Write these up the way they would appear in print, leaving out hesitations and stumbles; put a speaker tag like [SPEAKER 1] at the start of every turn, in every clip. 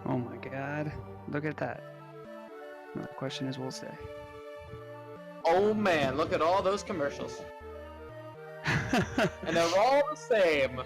[SPEAKER 1] Oh my god. Look at that. The question is, we'll say.
[SPEAKER 2] Oh man, look at all those commercials. And they're all the same.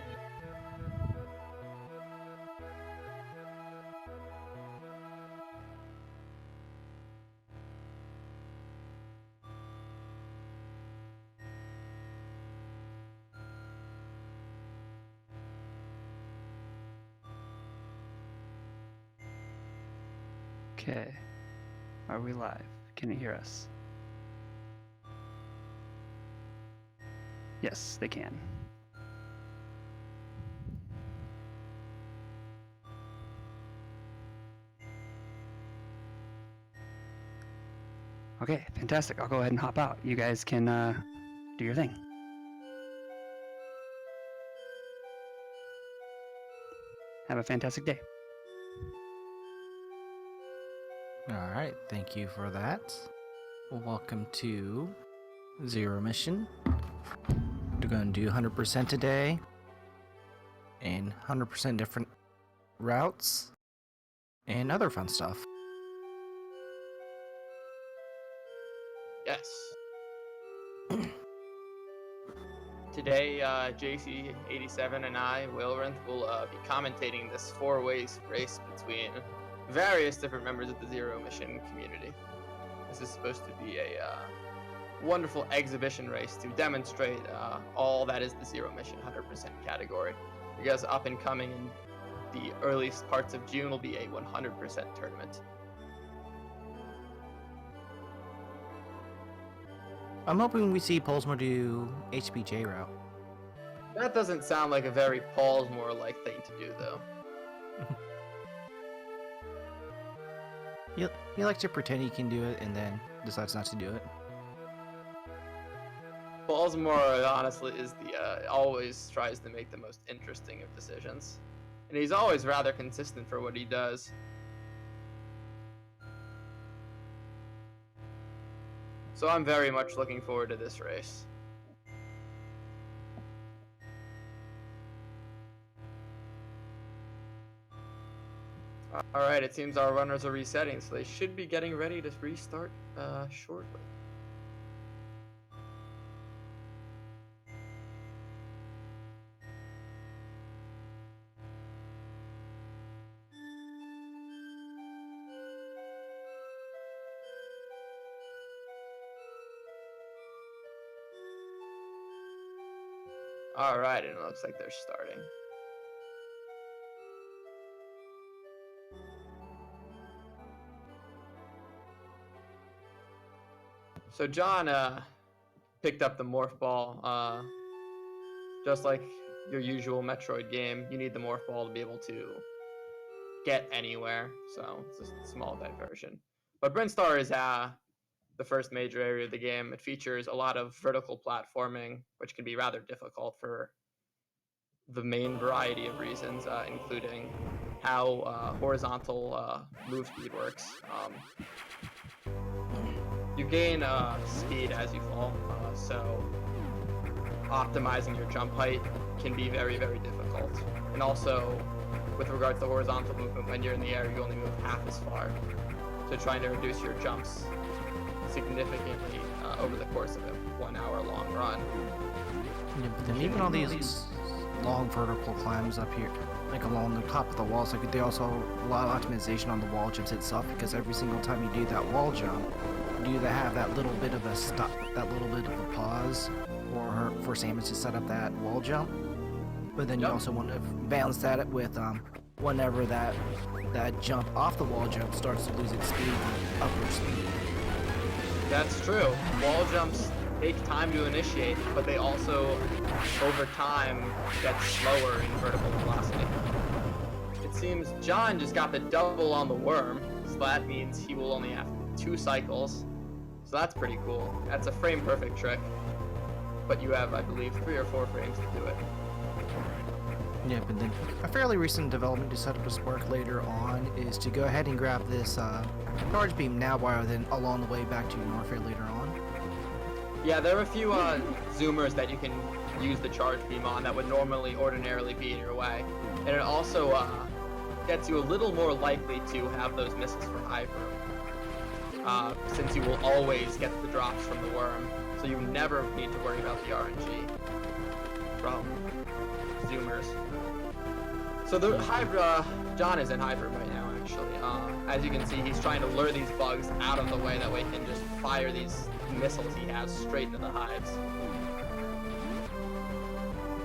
[SPEAKER 1] Okay. Are we live? Can you hear us? Yes, they can. Okay, fantastic. I'll go ahead and hop out. You guys can do your thing. Have a fantastic day.
[SPEAKER 3] Alright, thank you for that. Welcome to Zero Mission. We're going to do 100% today. And 100% different routes. And other fun stuff.
[SPEAKER 2] Yes. Today, JC87 and I, Wilrinth, will be commentating this four-way race between various different members of the Zero Mission community. This is supposed to be a wonderful exhibition race to demonstrate all that is the Zero Mission 100% category. Because up and coming in the earliest parts of June will be a 100% tournament.
[SPEAKER 3] I'm hoping we see Pollsmor do HBJ route.
[SPEAKER 2] That doesn't sound like a very Pollsmor-like thing to do, though.
[SPEAKER 3] He likes to pretend he can do it and then decides not to do it.
[SPEAKER 2] Pollsmor, honestly, is the always tries to make the most interesting of decisions. And he's always rather consistent for what he does. So I'm very much looking forward to this race. Alright, it seems our runners are resetting, so they should be getting ready to restart shortly. Alright, and it looks like they're starting. So John picked up the Morph Ball. Just like your usual Metroid game, you need the Morph Ball to be able to get anywhere, so it's a small diversion. But Brinstar is the first major area of the game. It features a lot of vertical platforming, which can be rather difficult for the main variety of reasons, including how horizontal move speed works. You gain speed as you fall, so optimizing your jump height can be very, very difficult. And also, with regards to horizontal movement, when you're in the air, you only move half as far. So trying to reduce your jumps significantly over the course of a 1 hour long run.
[SPEAKER 3] Yeah, but then even all these long vertical climbs up here, like along the top of the walls, like they also allow optimization on the wall jumps itself, because every single time you do that wall jump, you either have that little bit of a stop, that little bit of a pause, or for Samus to set up that wall jump. But then you also want to balance that with whenever that jump off the wall jump starts to lose its speed, upward speed.
[SPEAKER 2] That's true. Wall jumps take time to initiate, but they also, over time, get slower in vertical velocity. It seems John just got the double on the worm, so that means he will only have 2 cycles. So that's pretty cool. That's a frame-perfect trick. But you have, I believe, 3 or 4 frames to do it.
[SPEAKER 3] Yeah, but then a fairly recent development to set up a spark later on is to go ahead and grab this charge beam now rather than along the way back to Norfair later on.
[SPEAKER 2] Yeah, there are a few zoomers that you can use the charge beam on that would ordinarily be in your way. And it also gets you a little more likely to have those misses for Hive Room, since you will always get the drops from the worm, so you never need to worry about the RNG from Zoomers. So the John is in Hive Room right now, actually. As you can see, he's trying to lure these bugs out of the way, that way he can just fire these missiles he has straight into the hives.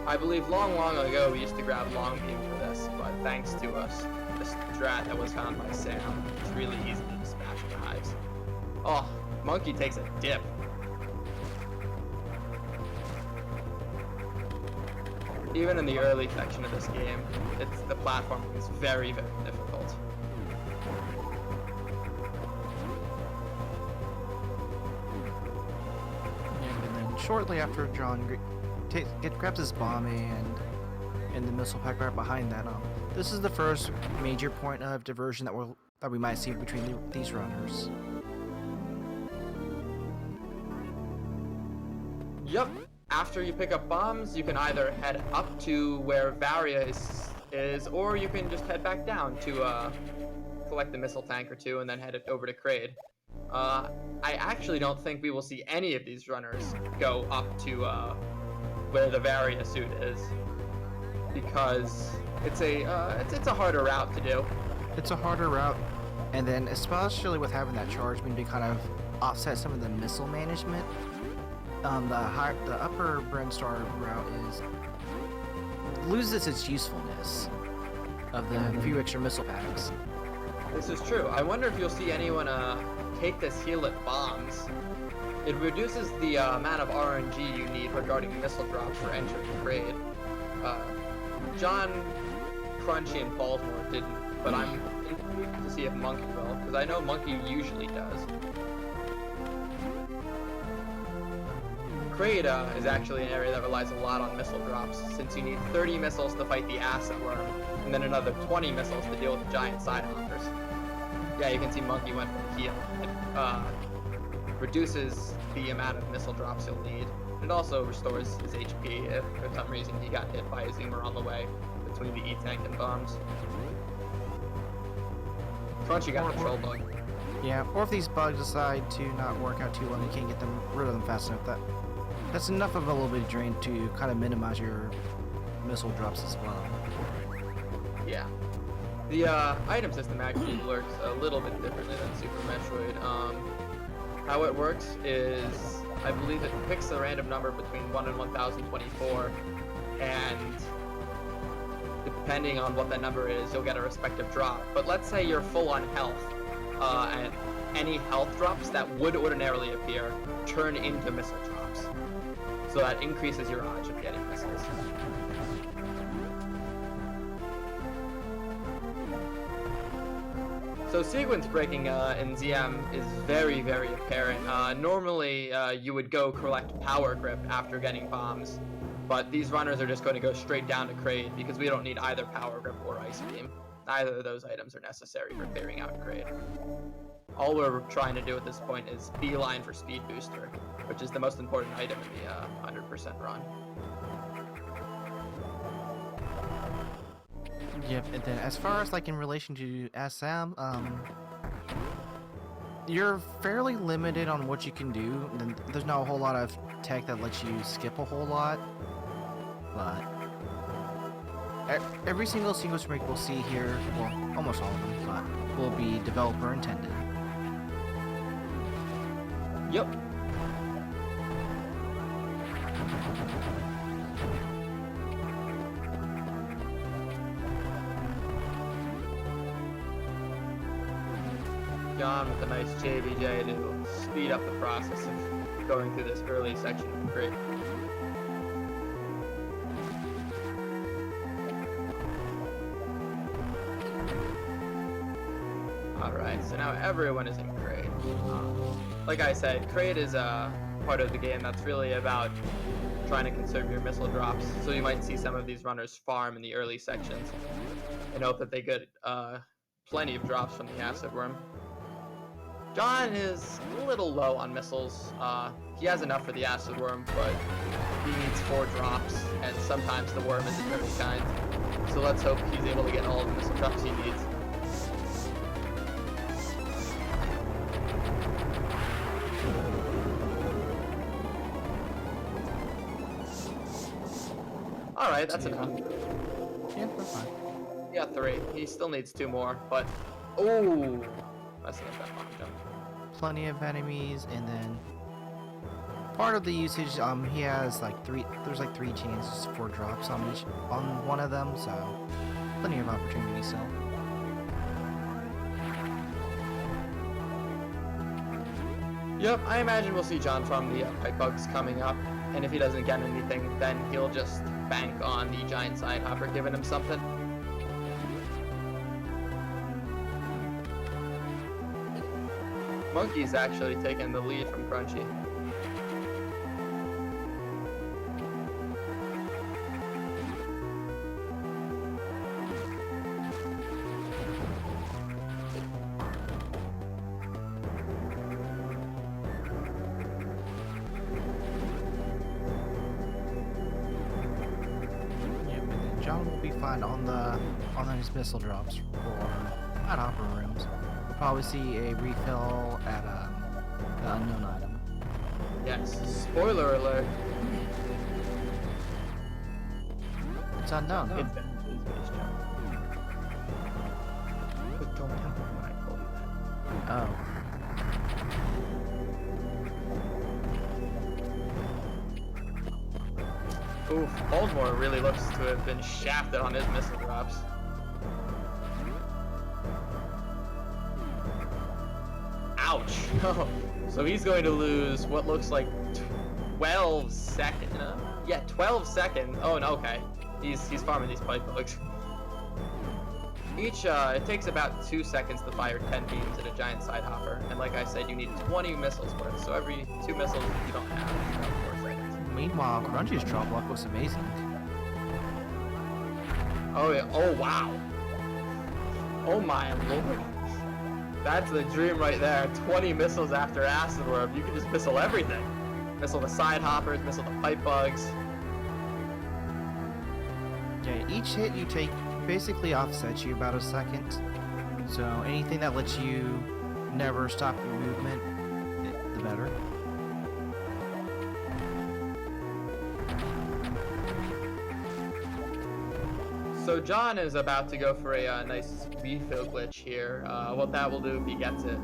[SPEAKER 2] I believe long ago we used to grab long beam for this, but thanks to us, this strat that was found by Sam, it's really easy to smash the hives. Oh, Monkey takes a dip. Even in the early section of this game, the platforming is very, very difficult.
[SPEAKER 3] And then shortly after John grabs his bomb and the missile pack right behind that, this is the first major point of diversion that we might see between these runners.
[SPEAKER 2] Yup. After you pick up bombs, you can either head up to where Varia is, or you can just head back down to collect the missile tank or two and then head it over to Kraid. I actually don't think we will see any of these runners go up to where the Varia suit is, because it's a harder route to do.
[SPEAKER 3] It's a harder route, and then especially with having that charge beam to kind of offset some of the missile management. The upper Brinstar route loses its usefulness of the few extra missile packs.
[SPEAKER 2] This is true. I wonder if you'll see anyone take this heal at bombs. It reduces the amount of RNG you need regarding missile drops for entering Kraid. John, Crunchy, and Pollsmor didn't, but I'm intrigued to see if Monkey will, because I know Monkey usually does. Kraid is actually an area that relies a lot on missile drops, since you need 30 missiles to fight the acid worm, and then another 20 missiles to deal with the giant side hoppers. Yeah, you can see Monkey went for the heal. It reduces the amount of missile drops you'll need. It also restores his HP if for some reason he got hit by a zoomer on the way between the E-tank and bombs. Crunchy got a control bug.
[SPEAKER 3] Yeah, or if these bugs decide to not work out too well, you can't get rid of them fast enough. That's enough of a little bit of drain to kind of minimize your missile drops as well.
[SPEAKER 2] Yeah. The item system actually works a little bit differently than Super Metroid. How it works is, I believe it picks a random number between 1 and 1024, and depending on what that number is, you'll get a respective drop. But let's say you're full on health, and any health drops that would ordinarily appear turn into missile drops. So that increases your odds of getting missiles. So sequence breaking in ZM is very, very apparent. Normally, you would go collect Power Grip after getting bombs, but these runners are just going to go straight down to Kraid because we don't need either Power Grip or Ice Beam. Neither of those items are necessary for clearing out Kraid. All we're trying to do at this point is beeline for Speed Booster, which is the most important item in the 100% run.
[SPEAKER 3] Yep, and then as far as like in relation to SM, you're fairly limited on what you can do. And there's not a whole lot of tech that lets you skip a whole lot, but every single sequence break we'll see here, well, almost all of them, but will be developer intended.
[SPEAKER 2] Yep. John with a nice JBJ to speed up the process of going through this early section of Kraid. Alright, so now everyone is in Kraid. Like I said, Kraid is a part of the game that's really about trying to conserve your missile drops, so you might see some of these runners farm in the early sections and hope that they get plenty of drops from the acid worm. John is a little low on missiles. He has enough for the acid worm, but he needs 4 drops, and sometimes the worm isn't very kind. So let's hope he's able to get all the missile drops he needs. Alright, that's enough.
[SPEAKER 3] Yeah, that's fine.
[SPEAKER 2] He got 3. He still needs 2 more, but... Oh! That's not that long jump.
[SPEAKER 3] Plenty of enemies, and then part of the usage, he has like 3. There's like 3 chances for drops on one of them, so plenty of opportunity still.
[SPEAKER 2] Yep, I imagine we'll see John from the pipe bugs coming up, and if he doesn't get anything, then he'll just bank on the giant side hopper giving him something. Monkey's actually taking the lead from Crunchy.
[SPEAKER 3] John will be fine on his missile drops or at hopper rooms. We'll probably see a refill at the unknown item.
[SPEAKER 2] Yes, spoiler alert.
[SPEAKER 3] It's unknown.
[SPEAKER 2] It's his base jump. But don't tell him when I told you that.
[SPEAKER 3] Oh.
[SPEAKER 2] Oof, Pollsmor really looks to have been shafted on his missile drops. Ouch! So he's going to lose what looks like 12 seconds. Yeah, 12 seconds. Oh, no, okay. He's farming these pipe bugs. It takes about 2 seconds to fire 10 beams at a giant side hopper, and like I said, you need 20 missiles worth. So every 2 missiles you don't have, it's about 4 seconds.
[SPEAKER 3] Meanwhile, Crunchy's drop luck looks amazing.
[SPEAKER 2] Oh yeah. Oh wow. Oh my lord. That's the dream right there. 20 missiles after acid worm. You can just missile everything. Missile the side hoppers, missile the pipe bugs.
[SPEAKER 3] Yeah, each hit you take basically offsets you about a second. So anything that lets you never stop your movement, the better.
[SPEAKER 2] So John is about to go for a nice refill glitch here. What that will do if he gets it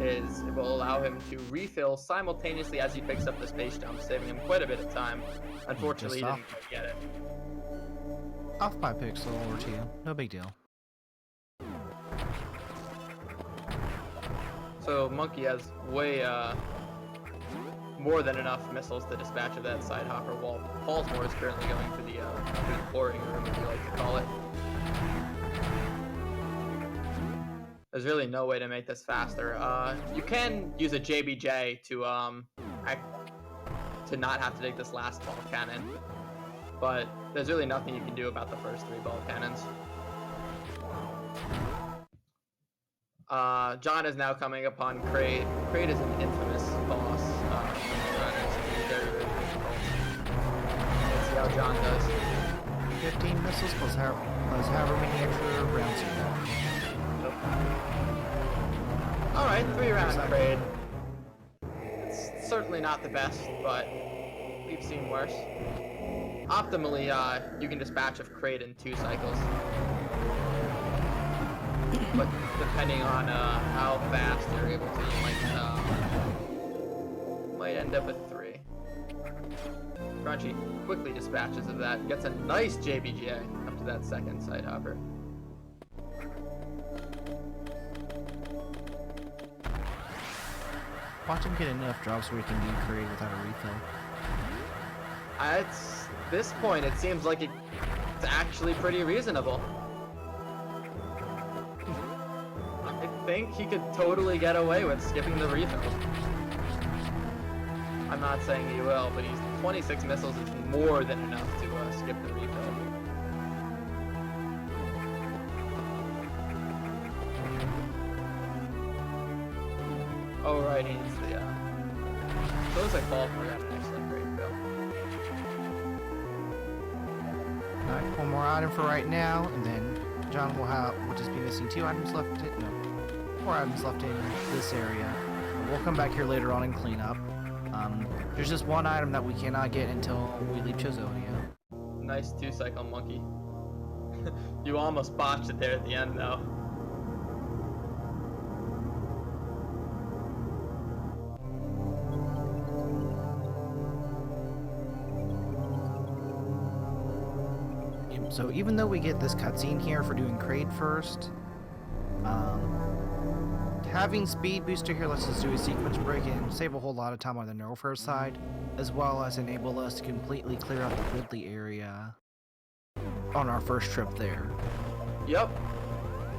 [SPEAKER 2] is it will allow him to refill simultaneously as he picks up the space jump, saving him quite a bit of time. Unfortunately, he didn't quite get it.
[SPEAKER 3] Off by pixel or 2, no big deal.
[SPEAKER 2] So Monkey has way more than enough missiles to dispatch of that side hopper, while Pollsmor is currently going to the boring room, if you like to call it. There's really no way to make this faster. You can use a JBJ to not have to take this last ball cannon, but there's really nothing you can do about the first 3 ball cannons. John is now coming upon Kraid. Kraid is an infamous boss. Very, very difficult. Let's see how John does.
[SPEAKER 3] 15 missiles plus however many extra rounds you have.
[SPEAKER 2] Nope. Alright, 3 round Kraid. It's certainly not the best, but we've seen worse. Optimally, you can dispatch of Kraid in 2 cycles. But depending on how fast you're able to, you might end up with 3. Crunchy quickly dispatches of that, gets a nice JBJ up to that second side hopper.
[SPEAKER 3] Watch him get enough drops where he can be created without a refill.
[SPEAKER 2] At this point, it seems like it's actually pretty reasonable. I think he could totally get away with skipping the refill. I'm not saying he will, but 26 missiles is more than enough to skip the refill. Oh right, he needs the so it looks like Pollsmor got an excellent grade though.
[SPEAKER 3] Alright, one more item for right now, and then John will just be missing 2 items left. No, 4 items left in this area. We'll come back here later on and clean up. There's just 1 item that we cannot get until we leave Chozonia.
[SPEAKER 2] Nice 2-cycle monkey. You almost botched it there at the end though.
[SPEAKER 3] So even though we get this cutscene here for doing Kraid first, having speed booster here lets us do a sequence break and save a whole lot of time on the Neurofair side, as well as enable us to completely clear out the Ridley area on our first trip there.
[SPEAKER 2] Yep.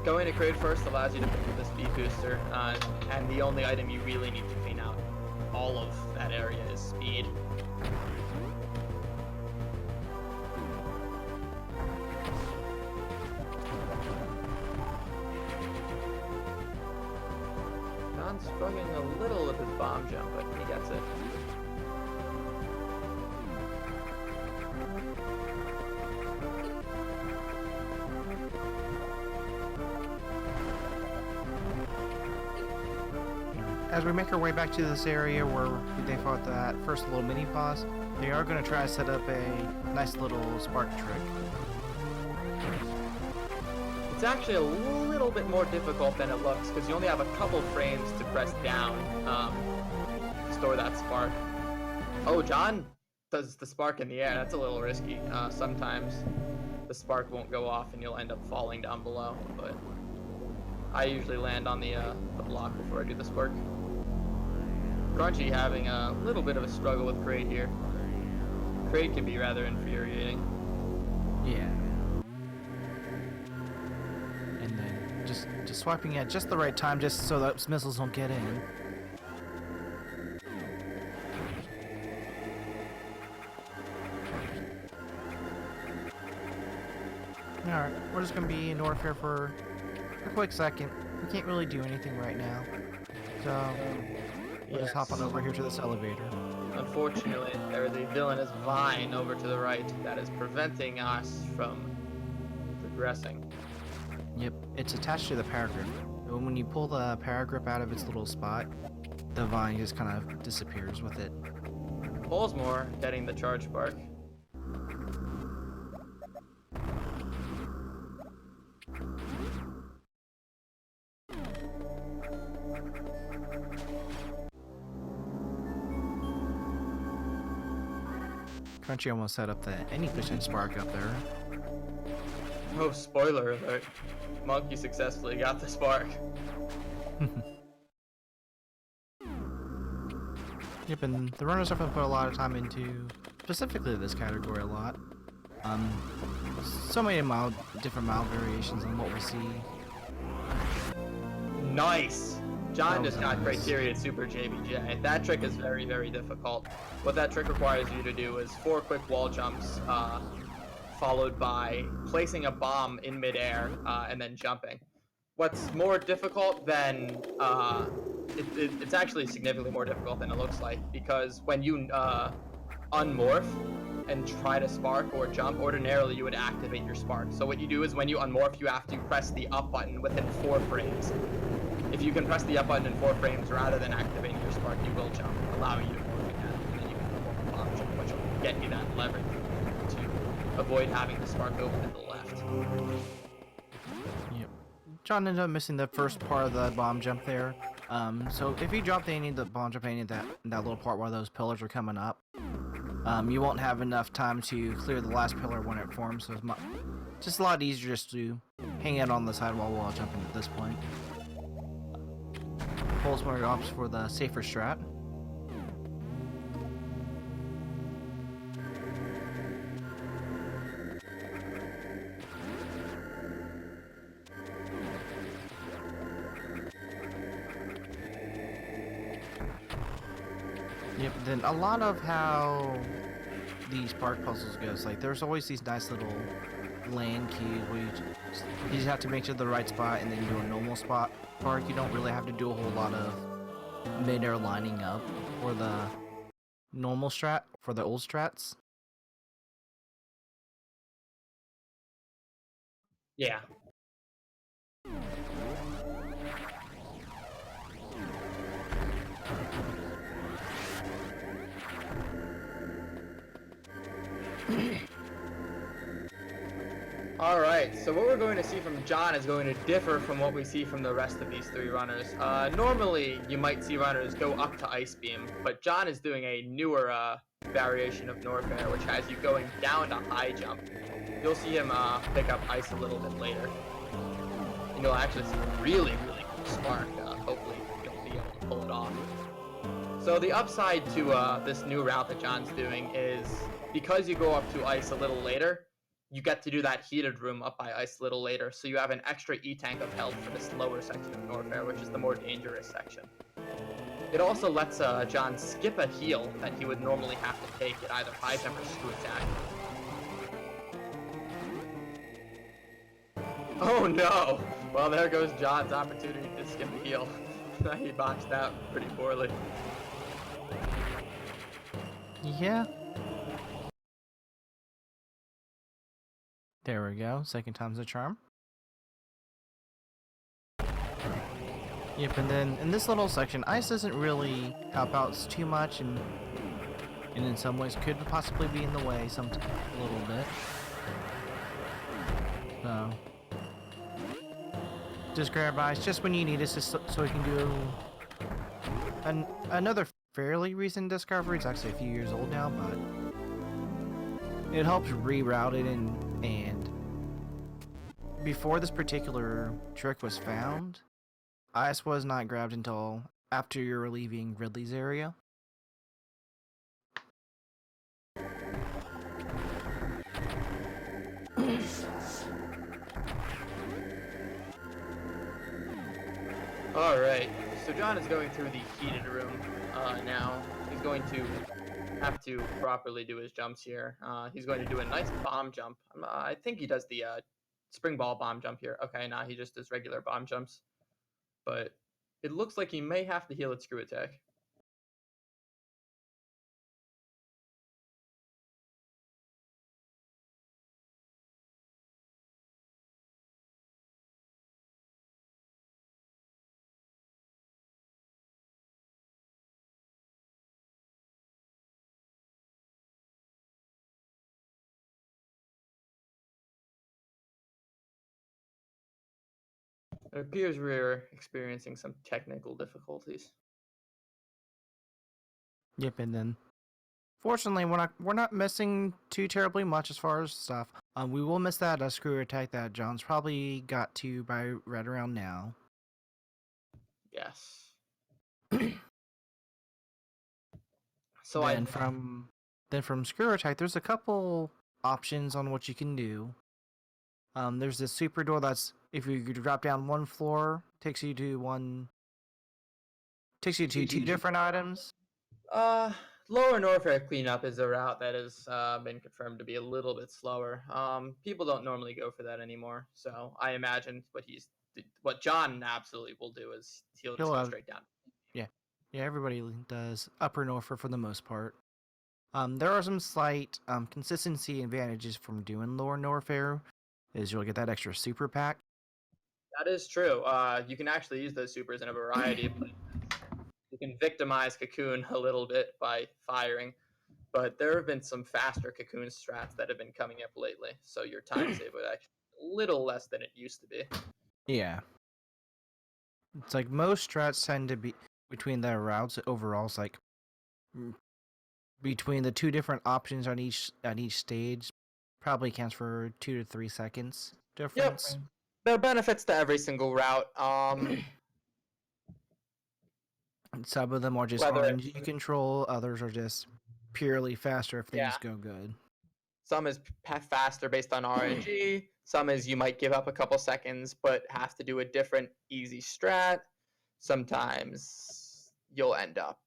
[SPEAKER 2] Going to Kraid first allows you to pick up the speed booster, and the only item you really need to clean out all of that area is speed. John's struggling a little with his bomb jump, but he gets it.
[SPEAKER 3] As we make our way back to this area where they fought that first little mini boss, they are going to try to set up a nice little spark trick.
[SPEAKER 2] It's actually a little bit more difficult than it looks because you only have a couple frames to press down to store that spark. Oh, John does the spark in the air. That's a little risky. Sometimes the spark won't go off and you'll end up falling down below, but I usually land on the block before I do the spark. Crunchy having a little bit of a struggle with Kraid here. Kraid can be rather infuriating.
[SPEAKER 3] Yeah. And then just swiping at just the right time just so that missiles don't get in. Alright, we're just going to be in Norfair for a quick second. We can't really do anything right now. So, we'll just hop on over here to this elevator.
[SPEAKER 2] Unfortunately, the villain is Vine over to the right that is preventing us from progressing.
[SPEAKER 3] Yep, it's attached to the paragraph. When you pull the paragraph out of its little spot, the vine just kind of disappears with it.
[SPEAKER 2] Pollsmor getting the charge spark.
[SPEAKER 3] Crunchy almost set up the any percent spark up there.
[SPEAKER 2] Oh, spoiler alert. Monkey successfully got the spark.
[SPEAKER 3] Yep, and the runners have put a lot of time into specifically this category a lot. So many different mild variations on what we see.
[SPEAKER 2] Nice! John just got
[SPEAKER 3] nice.
[SPEAKER 2] criteria Super JBJ. That trick is very, very difficult. What that trick requires you to do is 4 quick wall jumps, followed by placing a bomb in midair, and then jumping. What's more difficult than, it's actually significantly more difficult than it looks like, because when you unmorph and try to spark or jump, ordinarily you would activate your spark. So what you do is when you unmorph, you have to press the up button within 4 frames. If you can press the up button in 4 frames rather than activating your spark, you will jump, allowing you to morph again, and then you can perform a bomb jump, which will get you that leverage to avoid having the spark open to the left.
[SPEAKER 3] Yep. John ended up missing the first part of the bomb jump there. So if you drop the bomb jump any of that little part where those pillars are coming up, you won't have enough time to clear the last pillar when it forms. So it's just a lot easier just to hang out on the side while jumping at this point. Pollsmor opts for the safer strat. Yep, then a lot of how these park puzzles goes, like there's always these nice little land keys where you just have to make sure the right spot and then do a normal spot park. You don't really have to do a whole lot of mid-air lining up for the normal strat, for the old strats.
[SPEAKER 2] Yeah. All right, so what we're going to see from John is going to differ from what we see from the rest of these three runners. Normally, you might see runners go up to Ice Beam, but John is doing a newer variation of Norfair, which has you going down to High Jump. You'll see him pick up Ice a little bit later. And you'll actually see a really, really cool spark. Hopefully, you'll be able to pull it off. So the upside to this new route that John's doing is because you go up to Ice a little later, you get to do that heated room up by Ice a little later, so you have an extra E-tank of health for this lower section of Norfair, which is the more dangerous section. It also lets John skip a heal that he would normally have to take at either High Jump or Screw Attack. Oh no! Well, there goes John's opportunity to skip a heal. He botched that pretty poorly.
[SPEAKER 3] Yeah. There we go. Second time's a charm. Yep, and then in this little section, Ice doesn't really help out too much, and in some ways could possibly be in the way a little bit. So just grab Ice just when you need it, just so you can do another fairly recent discovery. It's actually a few years old now, but it helps reroute it and before this particular trick was found, Ice was not grabbed until after you were leaving Ridley's area.
[SPEAKER 2] Alright, so John is going through the heated room now. He's going to have to properly do his jumps here. He's going to do a nice bomb jump. I think he does the spring ball bomb jump here. Okay, nah, he just does regular bomb jumps. But it looks like he may have to heal at Screw Attack. It appears we're experiencing some technical difficulties.
[SPEAKER 3] Yep, and then fortunately we're not missing too terribly much as far as stuff. We will miss that Screw Attack that John's probably got to by right around now.
[SPEAKER 2] Yes. So
[SPEAKER 3] from Screw Attack, there's a couple options on what you can do. There's this super door that's, if you drop down one floor, takes you to two different items.
[SPEAKER 2] Lower Norfair cleanup is a route that has been confirmed to be a little bit slower. People don't normally go for that anymore, so I imagine what John absolutely will do is he'll just go straight down.
[SPEAKER 3] Yeah, everybody does Upper Norfair for the most part. There are some slight consistency advantages from doing Lower Norfair, is you'll get that extra super pack.
[SPEAKER 2] That is true. You can actually use those supers in a variety of places. You can victimize Cocoon a little bit by firing, but there have been some faster Cocoon strats that have been coming up lately, so your time save would actually be a little less than it used to be.
[SPEAKER 3] Yeah. It's like most strats tend to be between the routes overall. It's like between the two different options on each stage, probably counts for 2 to 3 seconds difference.
[SPEAKER 2] Yep. There are benefits to every single route.
[SPEAKER 3] Some of them are just RNG control, others are just purely faster if things go good.
[SPEAKER 2] Some is faster based on RNG. Some is you might give up a couple seconds but have to do a different easy strat. Sometimes you'll end up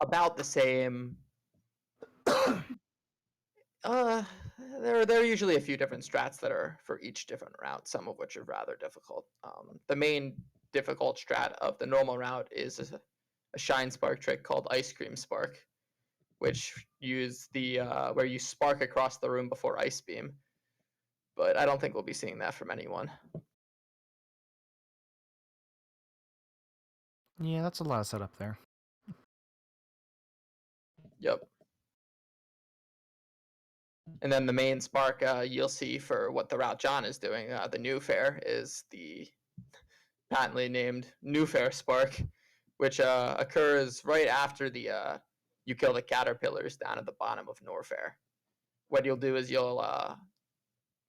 [SPEAKER 2] about the same. There are usually a few different strats that are for each different route, some of which are rather difficult. The main difficult strat of the normal route is a shine spark trick called Ice Cream Spark, which use the where you spark across the room before Ice Beam. But I don't think we'll be seeing that from anyone.
[SPEAKER 3] Yeah, that's a lot of setup there.
[SPEAKER 2] Yep. And then the main spark you'll see for what the route John is doing, the new fair, is the patently named new fair spark, which occurs right after the you kill the caterpillars down at the bottom of Norfair. What you'll do is you'll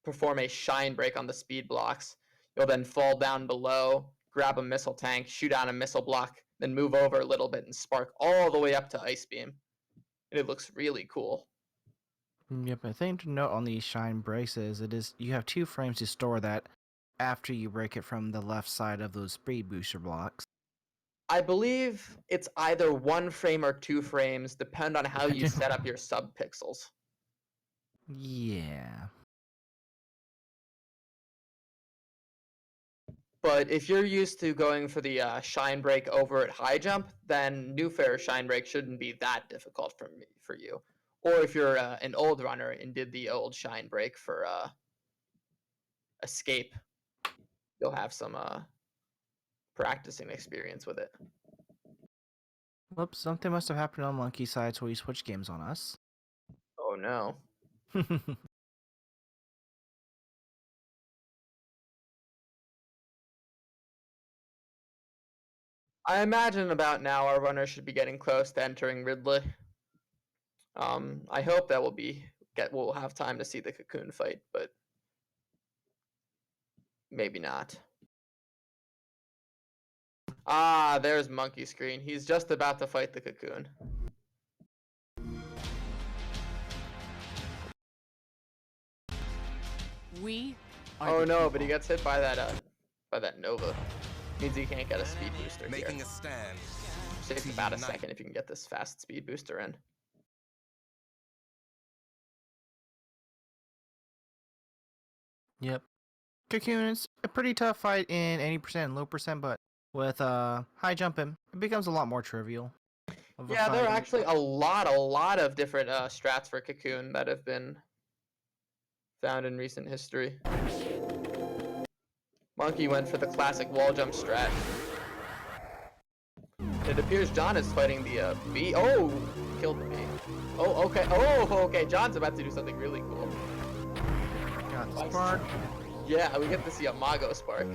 [SPEAKER 2] perform a shine break on the speed blocks. You'll then fall down below, grab a missile tank, shoot out a missile block, then move over a little bit and spark all the way up to Ice Beam. And it looks really cool.
[SPEAKER 3] Yep, a thing to note on these shine breaks is you have 2 frames to store that after you break it from the left side of those speed booster blocks.
[SPEAKER 2] I believe it's either 1 frame or 2 frames, depend on how you set up your subpixels.
[SPEAKER 3] Yeah.
[SPEAKER 2] But if you're used to going for the shine break over at high jump, then new fair shine break shouldn't be that difficult for you. Or if you're an old runner and did the old shine break for escape, you'll have some practicing experience with it.
[SPEAKER 3] Whoops, something must have happened on Monkey's side, so he switched games on us.
[SPEAKER 2] Oh no. I imagine about now our runner should be getting close to entering Ridley. I hope that we'll have time to see the Cocoon fight, but maybe not. Ah, there's Monkey Screen. He's just about to fight the Cocoon. Oh no, but he gets hit by that Nova. Means he can't get a speed booster
[SPEAKER 4] Making
[SPEAKER 2] here.
[SPEAKER 4] a stand.
[SPEAKER 2] Takes about a second if you can get this fast speed booster in.
[SPEAKER 3] Yep. Cocoon is a pretty tough fight in any percent and low percent, but with high jumping, it becomes a lot more trivial.
[SPEAKER 2] Yeah, there are actually a lot of different strats for Cocoon that have been found in recent history. Monkey went for the classic wall jump strat. It appears John is fighting the bee. Oh, killed the bee. Oh, okay. Oh, okay. John's about to do something really cool.
[SPEAKER 3] Got the spark.
[SPEAKER 2] Yeah, we get to see a Mago spark.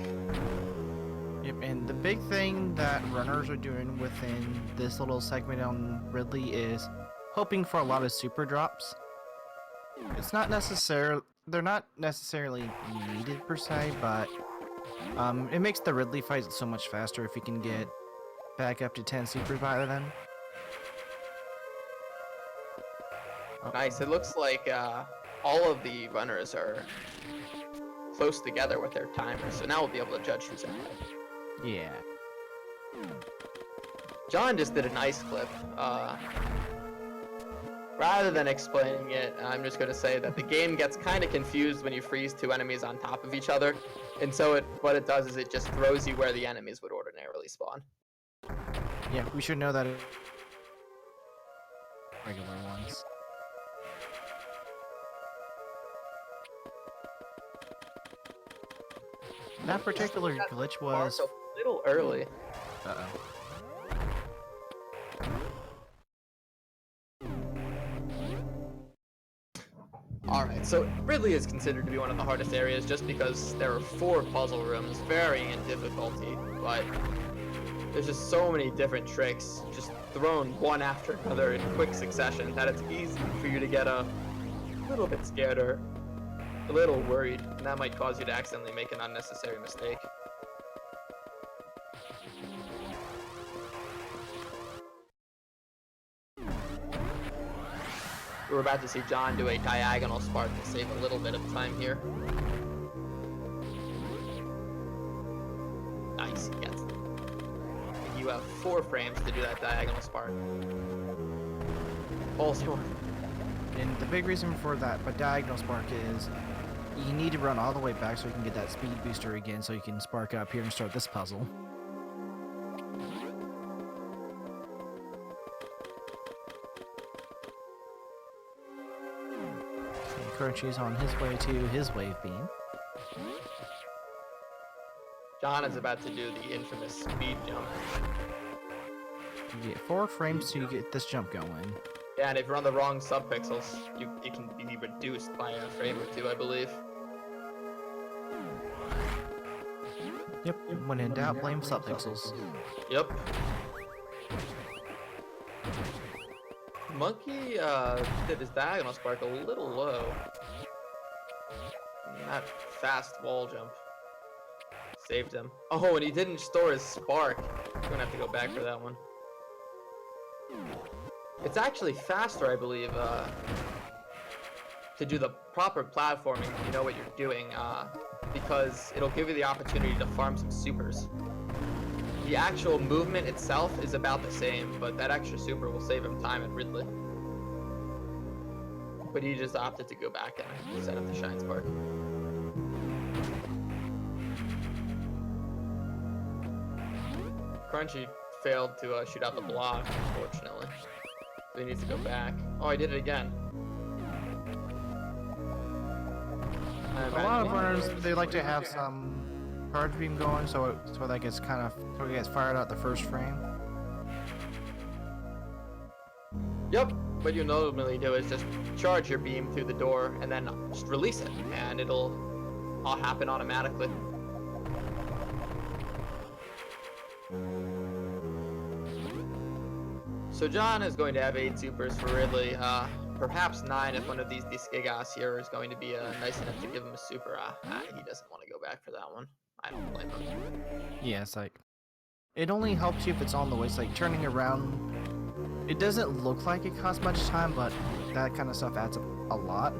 [SPEAKER 3] Yep, and the big thing that runners are doing within this little segment on Ridley is hoping for a lot of super drops. It's not necessarily, they're not necessarily needed per se, but it makes the Ridley fight so much faster if you can get back up to 10 supers by then.
[SPEAKER 2] Nice. It looks like all of the runners are close together with their timers, so now we'll be able to judge who's ahead.
[SPEAKER 3] Yeah.
[SPEAKER 2] John just did an ice clip. Rather than explaining it, I'm just going to say that the game gets kind of confused when you freeze 2 enemies on top of each other, and so what it does is it just throws you where the enemies would ordinarily spawn.
[SPEAKER 3] Yeah, we should know that regular ones. That particular glitch was
[SPEAKER 2] a little early.
[SPEAKER 3] Uh-oh.
[SPEAKER 2] Alright, so Ridley is considered to be one of the hardest areas just because there are 4 puzzle rooms varying in difficulty, but there's just so many different tricks just thrown one after another in quick succession that it's easy for you to get a little bit scared or a little worried, and that might cause you to accidentally make an unnecessary mistake. We're about to see John do a diagonal spark to save a little bit of time here. Nice, he gets it. You have 4 frames to do that diagonal spark. Pollsmor.
[SPEAKER 3] And the big reason for that diagonal spark is you need to run all the way back so you can get that speed booster again so you can spark up here and start this puzzle. Crunchy's on his way to his wave beam.
[SPEAKER 2] John is about to do the infamous speed jump.
[SPEAKER 3] You get 4 frames to get this jump going.
[SPEAKER 2] Yeah, and if you're on the wrong subpixels, it can be reduced by a frame or 2, I believe.
[SPEAKER 3] Yep, when in doubt, blame subpixels.
[SPEAKER 2] Yep. Monkey did his diagonal spark a little low. That fast wall jump saved him. Oh, and he didn't store his spark. We're gonna have to go back for that one. It's actually faster, I believe, to do the proper platforming if you know what you're doing, because it'll give you the opportunity to farm some supers. The actual movement itself is about the same, but that extra super will save him time at Ridley. But he just opted to go back and set up the Shine Spark. Crunchy failed to shoot out the block, unfortunately. So he needs to go back. Oh, I did it again.
[SPEAKER 3] A lot of runners, they like to have some charge beam going, so that gets so it gets fired out the first frame.
[SPEAKER 2] Yep. What you normally do is just charge your beam through the door and then just release it, and it'll all happen automatically. So John is going to have 8 supers for Ridley, perhaps 9 if one of these Gigas here is going to be nice enough to give him a super. He doesn't want to go back for that one. I don't blame him.
[SPEAKER 3] Yeah, it's like, it only helps you if it's on the way. It's like turning around. It doesn't look like it costs much time, but that kind of stuff adds up a lot.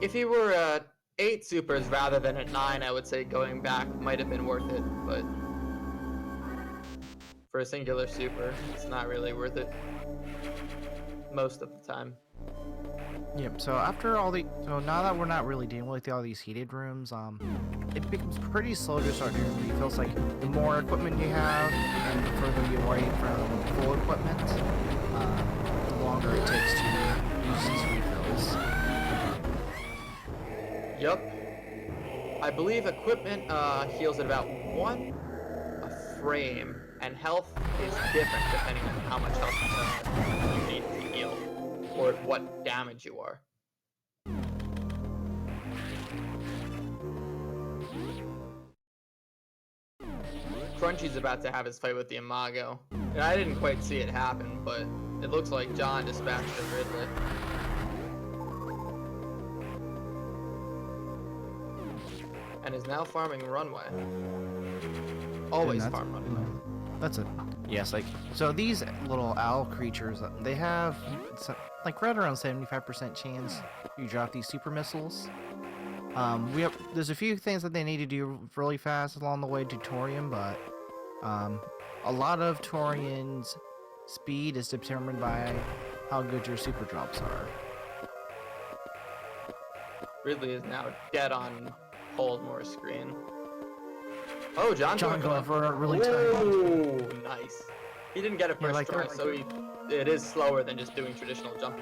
[SPEAKER 2] If he were at 8 supers rather than at 9, I would say going back might have been worth it, but for a singular super, it's not really worth it most of the time.
[SPEAKER 3] Yep, so so now that we're not really dealing with all these heated rooms, it becomes pretty slow to start doing refills. Like, the more equipment you have, and the further you away from full equipment, the longer it takes to use these refills.
[SPEAKER 2] Yep. I believe equipment heals at about 1 a frame, and health is different depending on how much health you need to heal, or what damage you are. Crunchy's about to have his fight with the Imago. And I didn't quite see it happen, but it looks like John dispatched the Ridley. And is now farming runway. Always farm runway.
[SPEAKER 3] That's it. Yes, like, so these little owl creatures, they have like right around 75% chance you drop these super missiles. There's a few things that they need to do really fast along the way to Torian, but a lot of Torian's speed is determined by how good your super drops are.
[SPEAKER 2] Ridley is now dead on Pollsmor's screen. Oh, John
[SPEAKER 3] going for a really tight.
[SPEAKER 2] Oh, nice. He didn't get it first try, so it is slower than just doing traditional jumpy,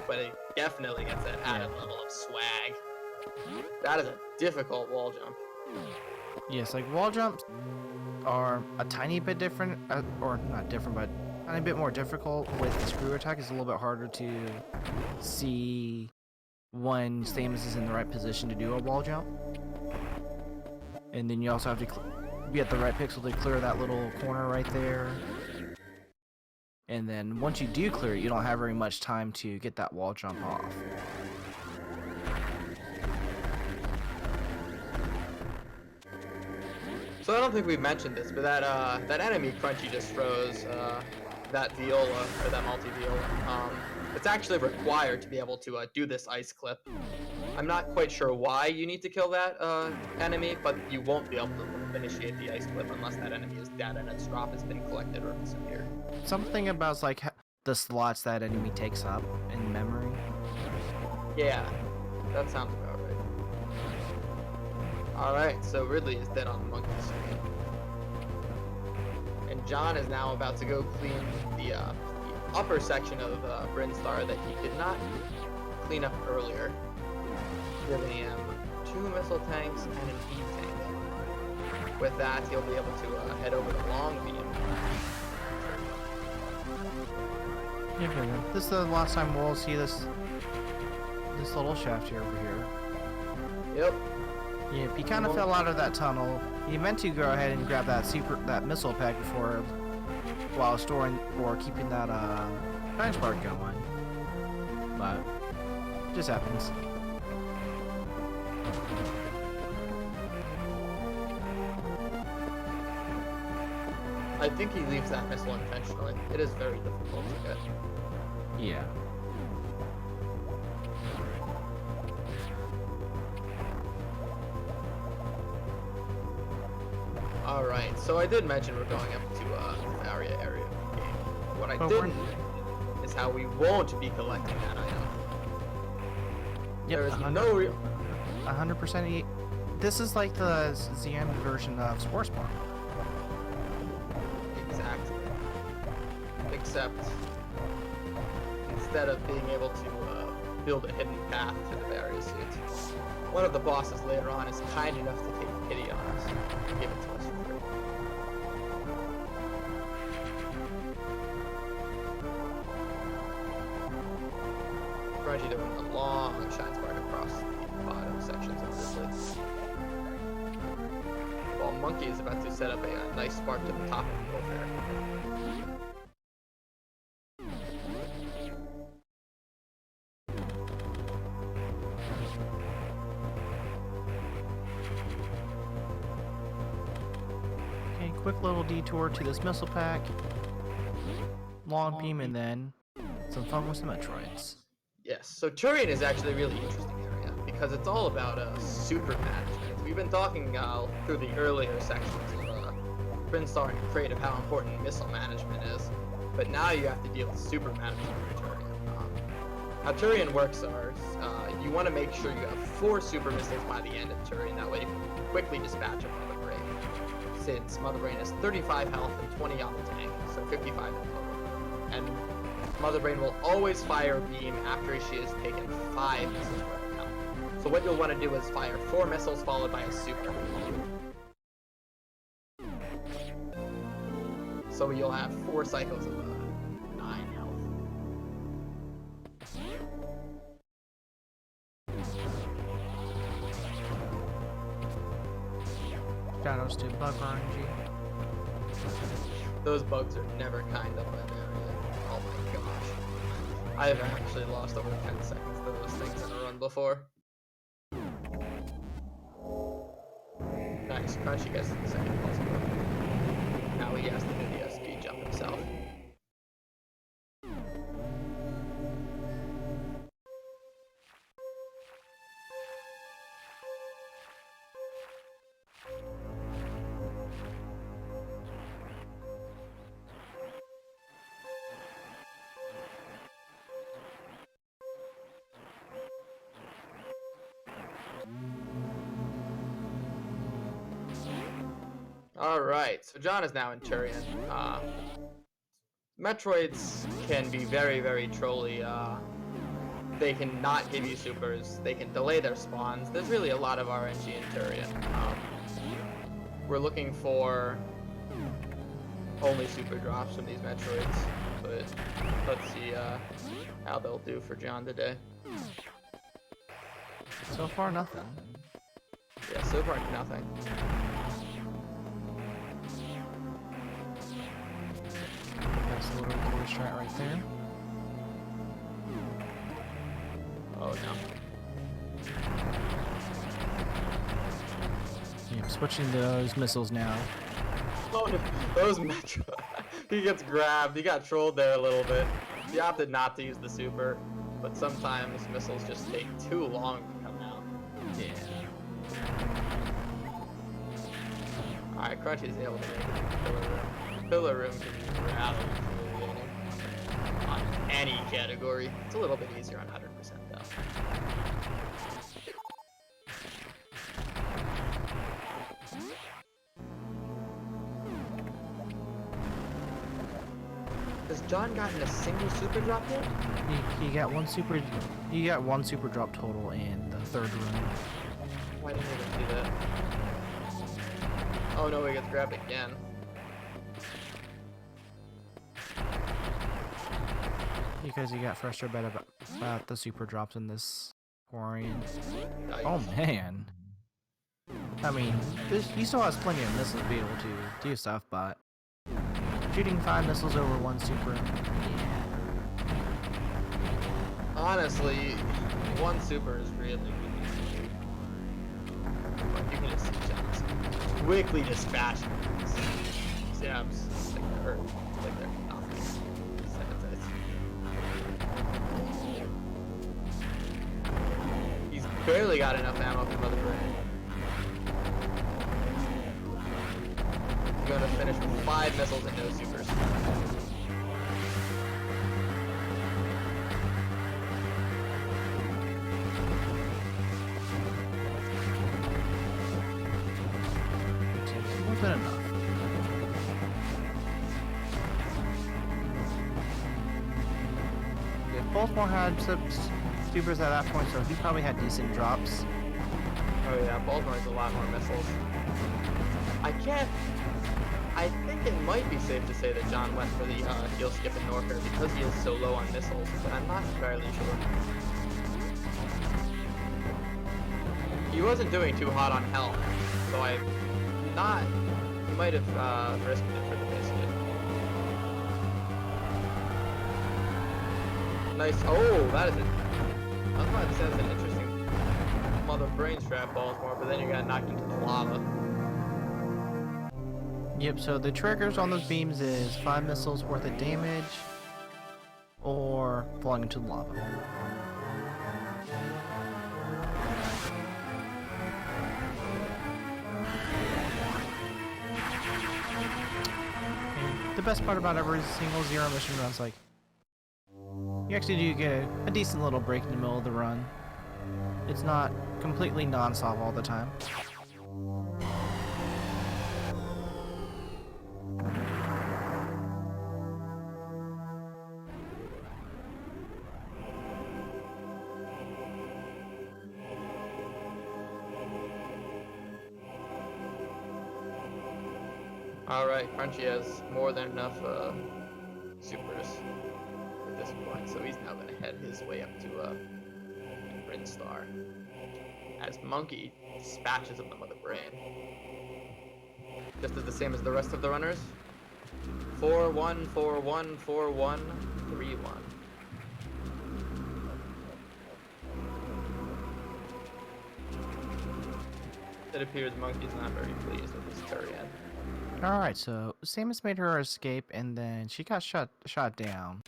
[SPEAKER 2] but it definitely gets that added level of swag. That is a difficult wall jump.
[SPEAKER 3] Yes, like wall jumps are a tiny bit different, or not different, but a tiny bit more difficult. With the screw attack, it's a little bit harder to see when Samus is in the right position to do a wall jump. And then you also have to be at the right pixel to clear that little corner right there. And then once you do clear it, you don't have very much time to get that wall jump off.
[SPEAKER 2] So I don't think we've mentioned this, but that enemy Crunchy just froze, that Viola, or that multi-Viola, it's actually required to be able to do this ice clip. I'm not quite sure why you need to kill that enemy, but you won't be able to initiate the ice clip unless that enemy is dead and its drop has been collected or disappeared.
[SPEAKER 3] Something about like the slots that enemy takes up in memory.
[SPEAKER 2] Yeah, that sounds about right. Alright, so Ridley is dead on the monkey screen. And John is now about to go clean the upper section of Brinstar that he did not clean up earlier, giving him 2 missile tanks and an E tank. With that, he'll be able to head over to long beam.
[SPEAKER 3] Yeah, this is the last time we'll see this little shaft here over here.
[SPEAKER 2] Yep.
[SPEAKER 3] Yeah, he kind of fell out of that tunnel. He meant to go ahead and grab that missile pack before, while storing or keeping that benchmark going. But it just happens.
[SPEAKER 2] I think he leaves that missile intentionally. It is very difficult to get.
[SPEAKER 3] Yeah.
[SPEAKER 2] Alright, so I did mention we're going up to the area of the game. What I didn't mention is how we won't be collecting that item.
[SPEAKER 3] Yep,
[SPEAKER 2] There is no real...
[SPEAKER 3] 100%. This is like the ZM version of Pollsmor.
[SPEAKER 2] Exactly. Except, instead of being able to build a hidden path to the various suits, one of the bosses later on is kind enough to take pity on us and give it to us for free. Crunchy doing a long shine spark across the bottom sections of this list. While Monkey is about to set up a nice spark to the top of the both there.
[SPEAKER 3] Okay, quick little detour to this missile pack. Long beam and then some fun with some Metroids.
[SPEAKER 2] Yes, so Turian is actually a really interesting area because it's all about super management. We've been talking through the earlier sections of Brinstar and Crate of how important missile management is, but now you have to deal with super management for Turian. How Turian works are, you want to make sure you have 4 super missiles by the end of Turian, that way you can quickly dispatch a Mother Brain, since Mother Brain has 35 health and 20 on the tank, so 55 in total. And Mother Brain will always fire a beam after she has taken 5 missiles worth of health. So what you'll want to do is fire 4 missiles followed by a super. So you'll have 4 cycles of 9 health.
[SPEAKER 3] Shadows to bug RNG.
[SPEAKER 2] Those bugs are never kind up that area. Oh my gosh. I have actually lost over 10 seconds to those things in a run before. Nice, Crunchy gets the second Pollsmor. Now he has to do the speed jump himself. Alright, so John is now in Turian. Metroids can be very, very trolly. They can not give you supers. They can delay their spawns. There's really a lot of RNG in Turian. We're looking for only super drops from these Metroids, but let's see how they'll do for John today.
[SPEAKER 3] So far, nothing.
[SPEAKER 2] Yeah, so far nothing.
[SPEAKER 3] That's a little core strat right there.
[SPEAKER 2] Oh no.
[SPEAKER 3] Yeah, I'm switching to those missiles now.
[SPEAKER 2] Oh no, those Metro. He gets grabbed. He got trolled there a little bit. He opted not to use the super, but sometimes missiles just take too long to come out.
[SPEAKER 3] Yeah.
[SPEAKER 2] Alright, Crunchy is able to make it to Pillar Room. Pillar Room can be rather humiliating on any category. It's a little bit easier on 100% though. Does John gotten a single super drop yet?
[SPEAKER 3] He got one super. He got one super drop total in the third room.
[SPEAKER 2] Why didn't I even see that? Oh no, he gets grabbed again.
[SPEAKER 3] Because he got frustrated about the super drops in this variant.
[SPEAKER 2] Yikes.
[SPEAKER 3] Oh man. I mean, he still has plenty of missiles to be able to do stuff, but shooting 5 missiles over 1 super.
[SPEAKER 2] Honestly, 1 super is really. But you can just see John's quickly dispatching these Zams like they're nothing. He's barely got enough ammo for Mother Brain. He's gonna finish with 5 missiles and no supers.
[SPEAKER 3] Wasn't enough. Yeah, Pollsmor had some supers at that point, so he probably had decent drops.
[SPEAKER 2] Oh yeah, Pollsmor has a lot more missiles. I think it might be safe to say that John went for the heal skip in Norfair because he is so low on missiles, but I'm not entirely sure. He wasn't doing too hot on health, so he might have risked it for the biscuit. Nice. Oh, that is it. I was about to say that's an interesting mother brain strap Pollsmor, but then you got knocked into the lava.
[SPEAKER 3] Yep, so the triggers on those beams is 5 missiles worth of damage or falling into the lava. And the best part about every single zero mission run is like, you actually do get a decent little break in the middle of the run. It's not completely non-stop all the time.
[SPEAKER 2] Alright, Crunchy has more than enough supers at this point, so he's now going to head his way up to Rin Star. As Monkey dispatches of them with a brain. Just as the same as the rest of the runners. 4-1, 4-1, 4-1, 3-1. It appears Monkey's not very pleased with his Turian.
[SPEAKER 3] Alright, so Samus made her escape and then she got shot down.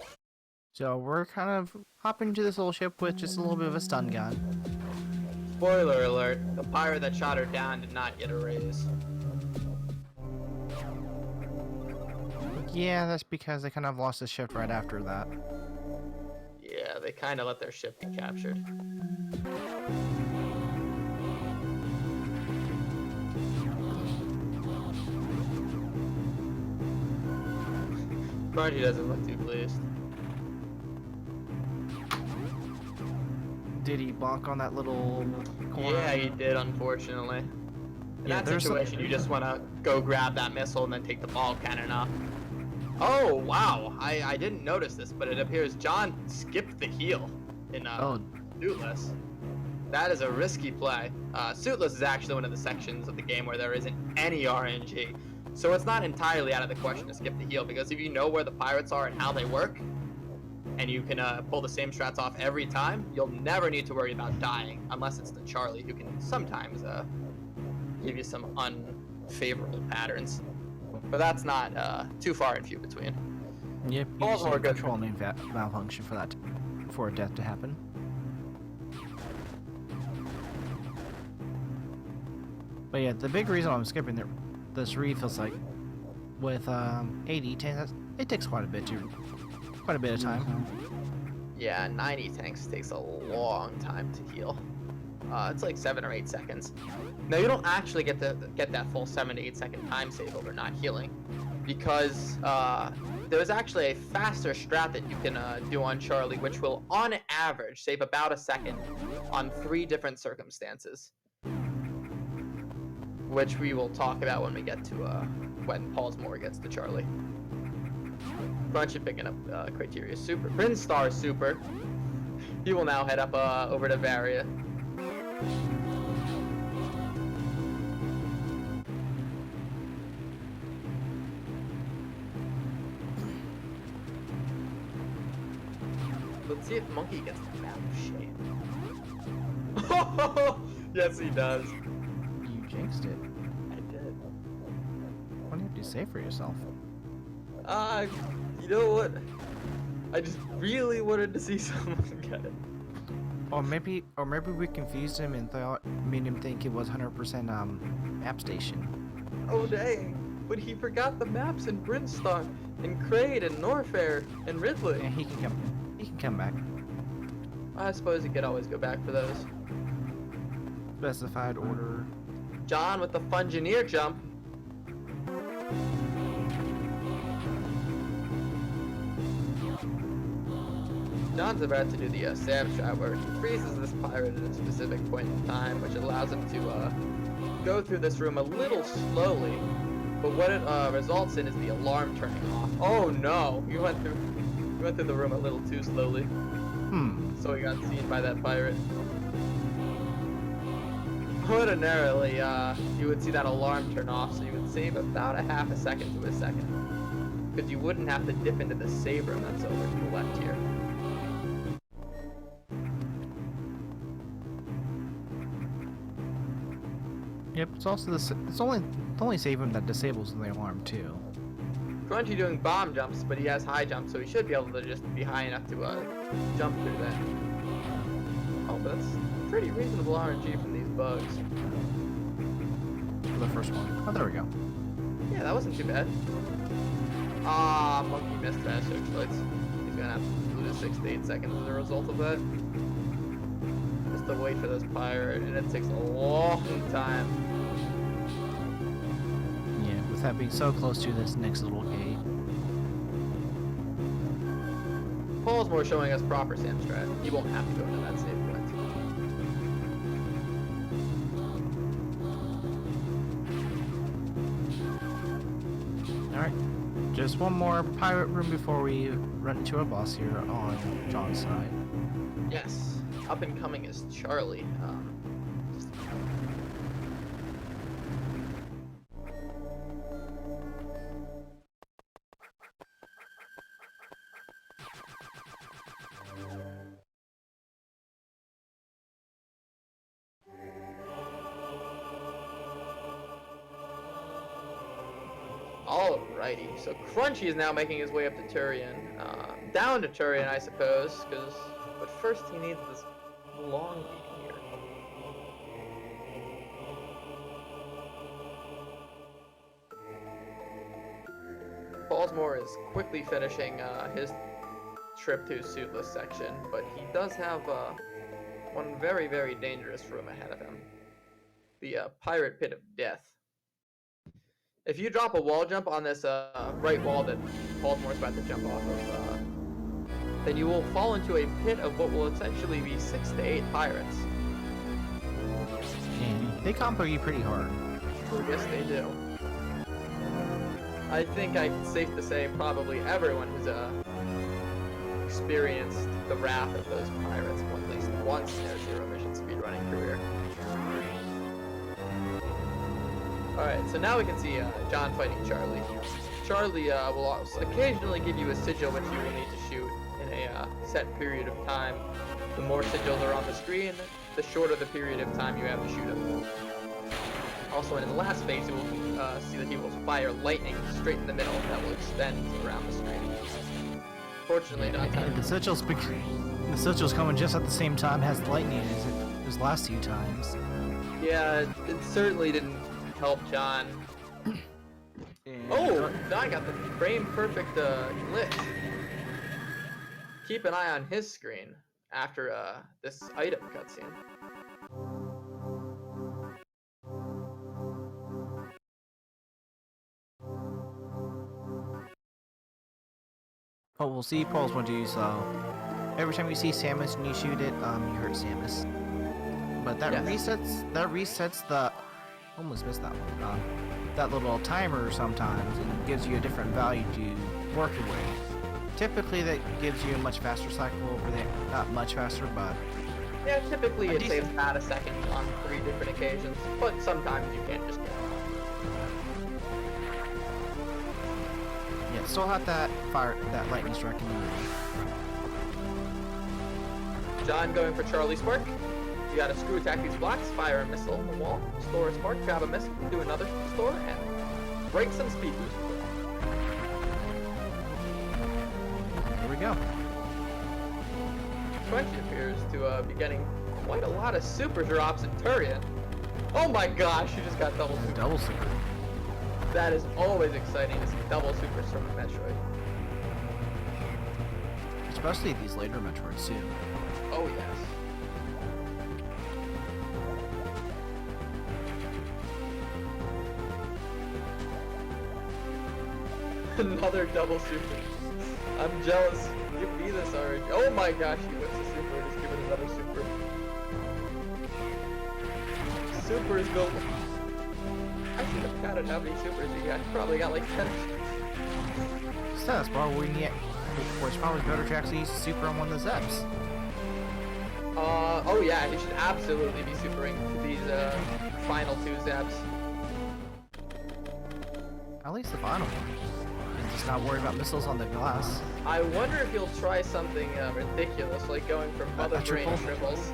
[SPEAKER 3] So we're kind of hopping into this little ship with just a little bit of a stun gun.
[SPEAKER 2] Spoiler alert, the pirate that shot her down did not get a raise.
[SPEAKER 3] Yeah, that's because they kind of lost the ship right after that.
[SPEAKER 2] Yeah, they kind of let their ship be captured. Crunchy doesn't look too pleased.
[SPEAKER 3] Did he bonk on that little corner?
[SPEAKER 2] Yeah, he did, unfortunately. In
[SPEAKER 3] Yeah,
[SPEAKER 2] that situation, you just want to go grab that missile and then take the ball cannon off. Oh, wow. I didn't notice this, but it appears John skipped the heal in Suitless. That is a risky play. Suitless is actually one of the sections of the game where there isn't any RNG. So it's not entirely out of the question to skip the heal, because if you know where the pirates are and how they work, and you can pull the same strats off every time, you'll never need to worry about dying, unless it's the Charlie, who can sometimes give you some unfavorable patterns. But that's not too far and few between.
[SPEAKER 3] Yep, you just need a control main malfunction for that, for a death to happen. But yeah, the big reason I'm skipping this reef is like, with 80 tanks, it takes quite a bit of time.
[SPEAKER 2] Yeah, 90 tanks takes a long time to heal. It's like 7 or 8 seconds. Now you don't actually get that full 7 to 8 second time save over not healing. because there's actually a faster strat that you can do on Charlie, which will, on average, save about a second on 3 different circumstances, which we will talk about when we get to when Pollsmor gets to Charlie. Crunchy picking up Criteria Super. Brinstar Super. He will now head up over to Varia. Let's see if Monkey gets the map shape. Yes, he does.
[SPEAKER 3] You jinxed it.
[SPEAKER 2] I did.
[SPEAKER 3] What do you have to say for yourself?
[SPEAKER 2] You know what? I just really wanted to see someone get it.
[SPEAKER 3] Or maybe we confused him and made him think it was 100% map station.
[SPEAKER 2] Oh dang! But he forgot the maps in Brinstar, and Kraid, and Norfair, and Ridley.
[SPEAKER 3] Yeah, he can come. He can come back.
[SPEAKER 2] I suppose he could always go back for those.
[SPEAKER 3] Specified order.
[SPEAKER 2] John with the Fungineer jump. John's about to do the Sam strat where he freezes this pirate at a specific point in time, which allows him to go through this room a little slowly. But what it results in is the alarm turning off. Oh no! He went through the room a little too slowly. So he got seen by that pirate. Ordinarily, you would see that alarm turn off, so you would save about a half a second to a second. Because you wouldn't have to dip into the save room that's over to the left here.
[SPEAKER 3] Yep, it's also the only save room that disables the alarm too.
[SPEAKER 2] Crunchy doing bomb jumps, but he has high jumps, so he should be able to just be high enough to jump through that. Oh, but that's pretty reasonable RNG from these bugs.
[SPEAKER 3] For the first one. Oh, there we go.
[SPEAKER 2] Yeah, that wasn't too bad. Ah, Monkey missed that searchlights. He's gonna have to lose 6 to 8 seconds as a result of that. Just to wait for this pirate, and it takes a long time.
[SPEAKER 3] Yeah, with that being so close to this next little gate.
[SPEAKER 2] Pollsmor showing us proper Sam strat. You won't have to go into that save point.
[SPEAKER 3] Alright, just one more pirate room before we run into our boss here on John's side.
[SPEAKER 2] Yes, up and coming is Charlie. Alrighty, so Crunchy is now making his way up to Turian. Down to Turian, I suppose, but first he needs this long beat here. Pollsmor is quickly finishing his trip to Suitless section, but he does have one very, very dangerous room ahead of him. The Pirate Pit of Death. If you drop a wall jump on this right wall that Pollsmor's about to jump off of, then you will fall into a pit of what will essentially be 6 to 8 pirates.
[SPEAKER 3] And they combo you pretty hard.
[SPEAKER 2] Oh, yes, they do. I think it's safe to say probably everyone who's experienced the wrath of those pirates at least once in their zero mission speedrunning career. Alright, so now we can see John fighting Charlie. Charlie will also occasionally give you a sigil which you will need to shoot in a set period of time. The more sigils are on the screen, the shorter the period of time you have to shoot them. Also, in the last phase, you will see that he will fire lightning straight in the middle that will extend around the screen. Fortunately, not
[SPEAKER 3] And the sigil's coming just at the same time as lightning as it was last few times.
[SPEAKER 2] Yeah, it certainly didn't help John. Oh, John got the frame perfect glitch. Keep an eye on his screen after this item cutscene.
[SPEAKER 3] But we'll see Pollsmor do so. Every time you see Samus and you shoot it, you hurt Samus. But that resets the almost missed that one. That little timer sometimes, and it gives you a different value to work your way. Typically that gives you a much faster cycle over there. Not much faster, but
[SPEAKER 2] Yeah, typically it saves about a second on 3 different occasions, but sometimes you can't just get it.
[SPEAKER 3] yeah, still have that lightning strike in the middle.
[SPEAKER 2] John going for Charlie Spark. You gotta screw attack these blocks, fire a missile on the wall, store a spark, grab a missile, do another store, and break some speed boost.
[SPEAKER 3] Here we go.
[SPEAKER 2] Crunchy appears to be getting quite a lot of super drops in Turian. Oh my gosh, you just got double super.
[SPEAKER 3] Double super.
[SPEAKER 2] That is always exciting to see double supers from a Metroid.
[SPEAKER 3] Especially these later Metroids too.
[SPEAKER 2] Oh yes. Another double super. I'm jealous. Give me this already. Oh my gosh, he whips a super and just give it another super. Supers go. I should have counted how many supers he got. He probably got like 10.
[SPEAKER 3] That's probably it's probably better to actually use a super on one of the Zeps.
[SPEAKER 2] Oh yeah, he should absolutely be supering these final 2 Zeps.
[SPEAKER 3] At least the final one. And just not worry about missiles on the glass.
[SPEAKER 2] I wonder if he'll try something ridiculous, like going for Mother Brain
[SPEAKER 3] triple?
[SPEAKER 2] triples.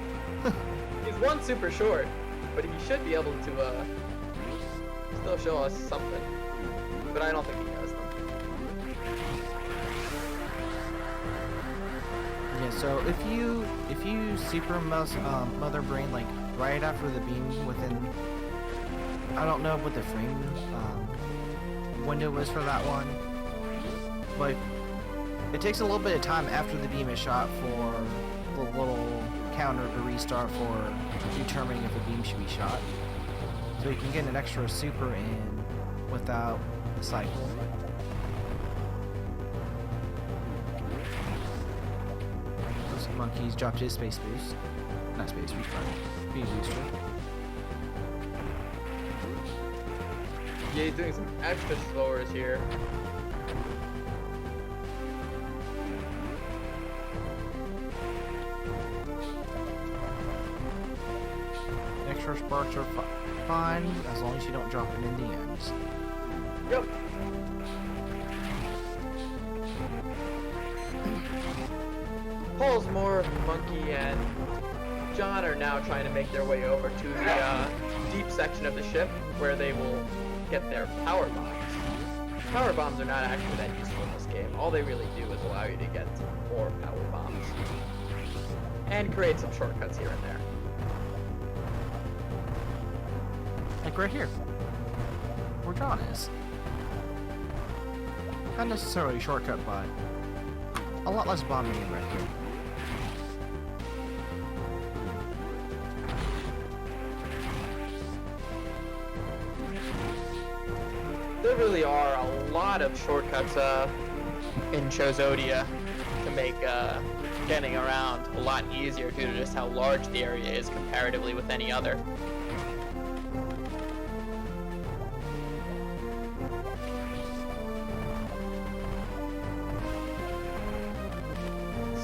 [SPEAKER 2] He's 1 super short, but he should be able to still show us something. But I don't think he has them.
[SPEAKER 3] Yeah, so if you super Mother Brain like right after the beam within, I don't know what the frame window is for that one, but it takes a little bit of time after the beam is shot for the little counter to restart for determining if the beam should be shot. So you can get an extra super in without the cycle. Those monkeys dropped his space boost. Not space boost, but speed booster.
[SPEAKER 2] Yeah, he's doing some extra slowers here.
[SPEAKER 3] Extra sparks are fine as long as you don't drop it in the ends.
[SPEAKER 2] Yep. Pollsmor, Monkey, and John are now trying to make their way over to the deep section of the ship where they will get their power bombs. Power bombs are not actually that useful in this game. All they really do is allow you to get more power bombs and create some shortcuts here and there.
[SPEAKER 3] Like right here, where John is. Not necessarily a shortcut, but a lot less bombing in right here.
[SPEAKER 2] There really are a lot of shortcuts in Chozodia to make getting around a lot easier due to just how large the area is comparatively with any other.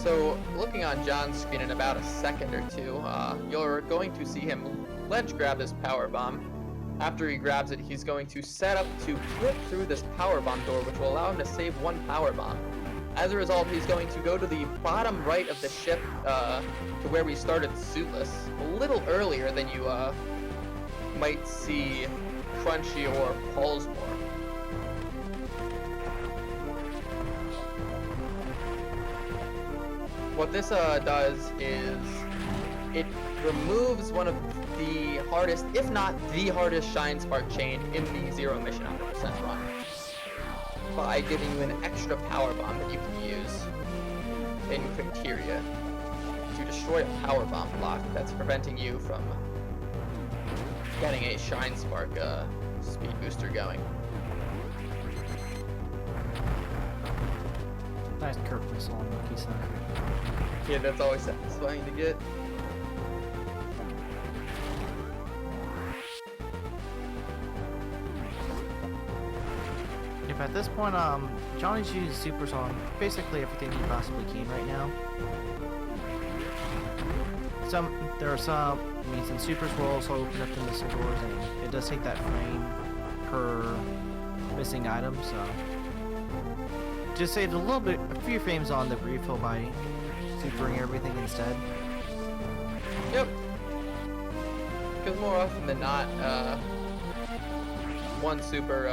[SPEAKER 2] So, looking on John's screen in about a second or two, you're going to see him ledge grab this power bomb. After he grabs it, he's going to set up to flip through this power bomb door, which will allow him to save 1 power bomb. As a result, he's going to go to the bottom right of the ship to where we started Suitless, a little earlier than you might see Crunchy or Pollsmor. What this does is it removes one of the hardest, if not the hardest, Shine Spark chain in the Zero Mission 100% run by giving you an extra power bomb that you can use in Criteria to destroy a power bomb block that's preventing you from getting a Shine Spark speed booster going.
[SPEAKER 3] Nice curve missile on MonkeySMB.
[SPEAKER 2] Yeah, that's always satisfying to get.
[SPEAKER 3] If at this point, Johnny's using supers on basically everything he possibly can right now. There are some, I mean, some supers will also open up the missile doors, and it does take that frame per missing item, so just saved a few frames on the refill by supering everything instead.
[SPEAKER 2] Yep. Because more often than not, one super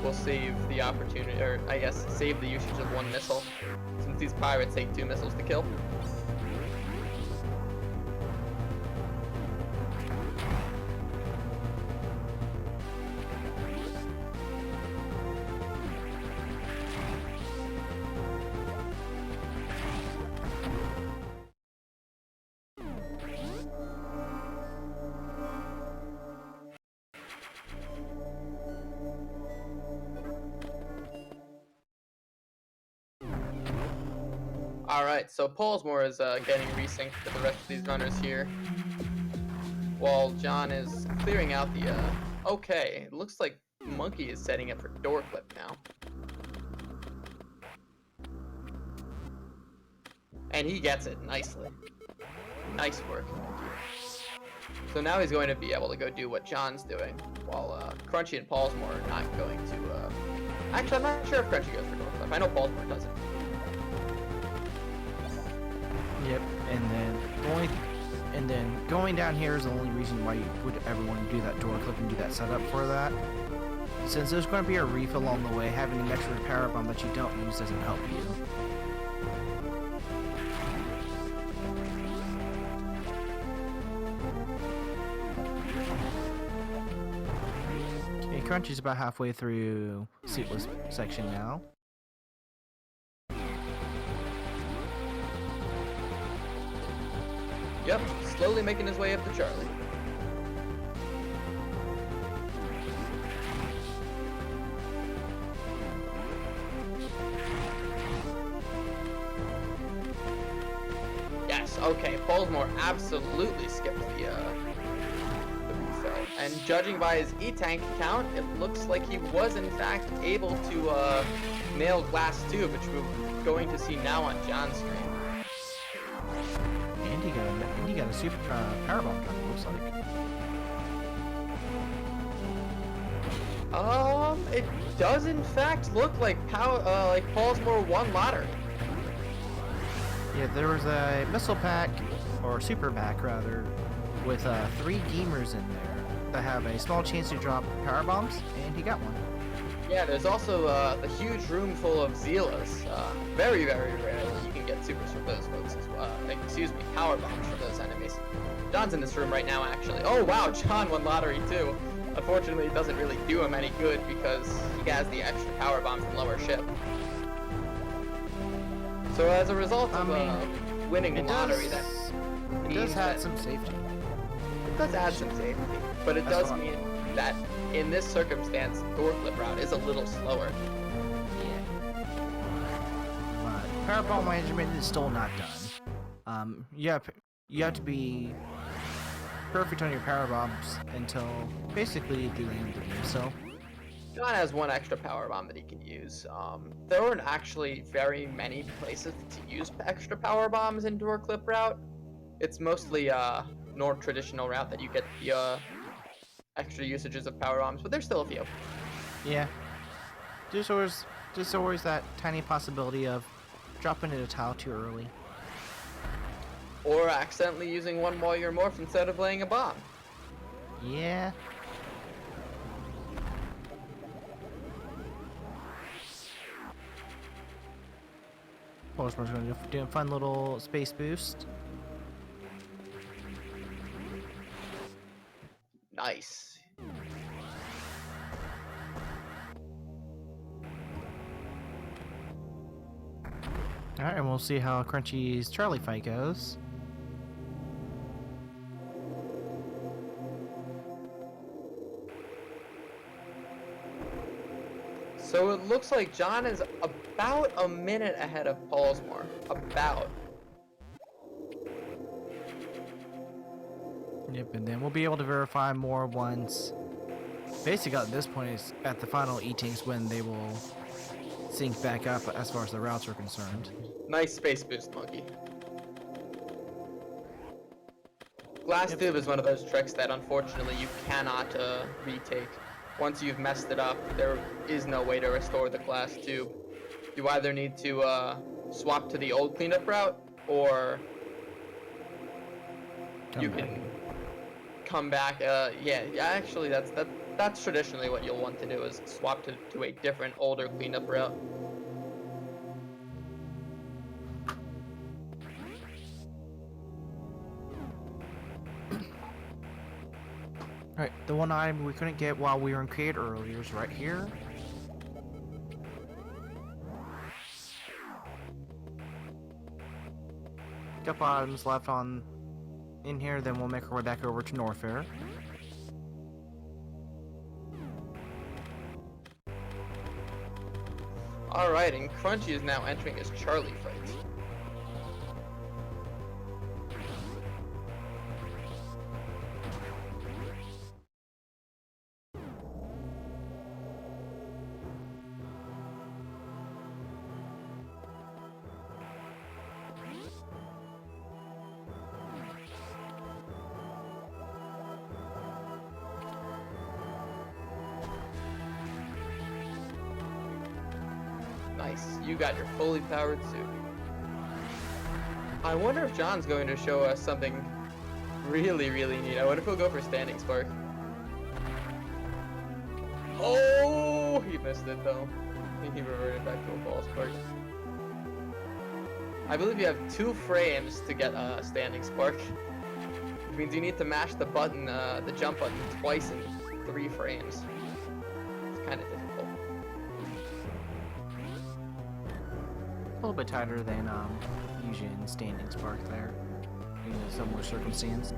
[SPEAKER 2] will save the opportunity, or I guess save the usage of one missile, since these pirates take 2 missiles to kill. Alright, so Pollsmor is getting resynced for the rest of these runners here, while John is clearing out the, okay, it looks like Monkey is setting up for door clip now. And he gets it nicely. Nice work, Monkey. So now he's going to be able to go do what John's doing, while Crunchy and Pollsmor are not going to, actually I'm not sure if Crunchy goes for door clip. I know Pollsmor doesn't.
[SPEAKER 3] Yep, and then going down here is the only reason why you would ever want to do that door clip and do that setup for that. Since there's going to be a refill along the way, having an extra power bomb that you don't use doesn't help you. Okay, Crunchy's about halfway through Suitless section now.
[SPEAKER 2] Yep, slowly making his way up to Charlie. Yes, okay, Pollsmor absolutely skipped the refill. And judging by his E-Tank count, it looks like he was in fact able to nail Glass 2, which we're going to see now on John's screen.
[SPEAKER 3] And he got a super power bomb gun, it looks like.
[SPEAKER 2] It does in fact look like Pollsmor won lottery.
[SPEAKER 3] Yeah, there was a missile pack, or super pack rather, with 3 gamers in there that have a small chance to drop power bombs, and he got one.
[SPEAKER 2] Yeah, there's also a huge room full of Zeelas. Very, very rarely you can get supers from those folks as well. Excuse me, power bombs from those enemies. John's in this room right now, actually. Oh wow, John won lottery too. Unfortunately, it doesn't really do him any good because he has the extra power bomb from lower ship. So as a result of winning the lottery,
[SPEAKER 3] it does add some safety.
[SPEAKER 2] It does add some safety, but it does mean that in this circumstance, door clip route is a little slower.
[SPEAKER 3] Yeah. But power bomb management is still not done. You have to be perfect on your power bombs until basically the end of the game. So
[SPEAKER 2] John has one extra power bomb that he can use. There aren't actually very many places to use extra power bombs in door clip route. It's mostly more traditional route that you get the extra usages of power bombs, but there's still a few.
[SPEAKER 3] Yeah. There's always that tiny possibility of dropping it a tile too early.
[SPEAKER 2] Or accidentally using one while you're morphed instead of laying a bomb.
[SPEAKER 3] Yeah. Pollsmor's going to do a fun little space boost.
[SPEAKER 2] Nice.
[SPEAKER 3] Alright, and we'll see how Crunchy's Charlie fight goes.
[SPEAKER 2] So it looks like John is about a minute ahead of Pollsmor. About.
[SPEAKER 3] Yep, and then we'll be able to verify more once. Basically, at this point, is at the final E-Tinks when they will sync back up as far as the routes are concerned.
[SPEAKER 2] Nice space boost, Monkey. Glass
[SPEAKER 3] Yep.
[SPEAKER 2] tube is one of those tricks that unfortunately you cannot retake. Once you've messed it up, there is no way to restore the glass tube. You either need to swap to the old cleanup route, or you can come back. Yeah, actually, that's traditionally what you'll want to do, is swap to a different, older cleanup route.
[SPEAKER 3] Alright, the one item we couldn't get while we were in Create earlier is right here. Couple items left in here, then we'll make our way back over to Norfair.
[SPEAKER 2] Alright, and Crunchy is now entering his Charlie fight. Nice, you got your fully powered suit. I wonder if John's going to show us something really, really neat. I wonder if he'll go for Standing Spark. Oh, he missed it though. I think he reverted back to a ball spark. I believe you have 2 frames to get a Standing Spark. Which means you need to mash the button, the jump button, twice in 3 frames. It's kind of difficult.
[SPEAKER 3] A little bit tighter than usually in Standing Spark there, in a similar circumstance.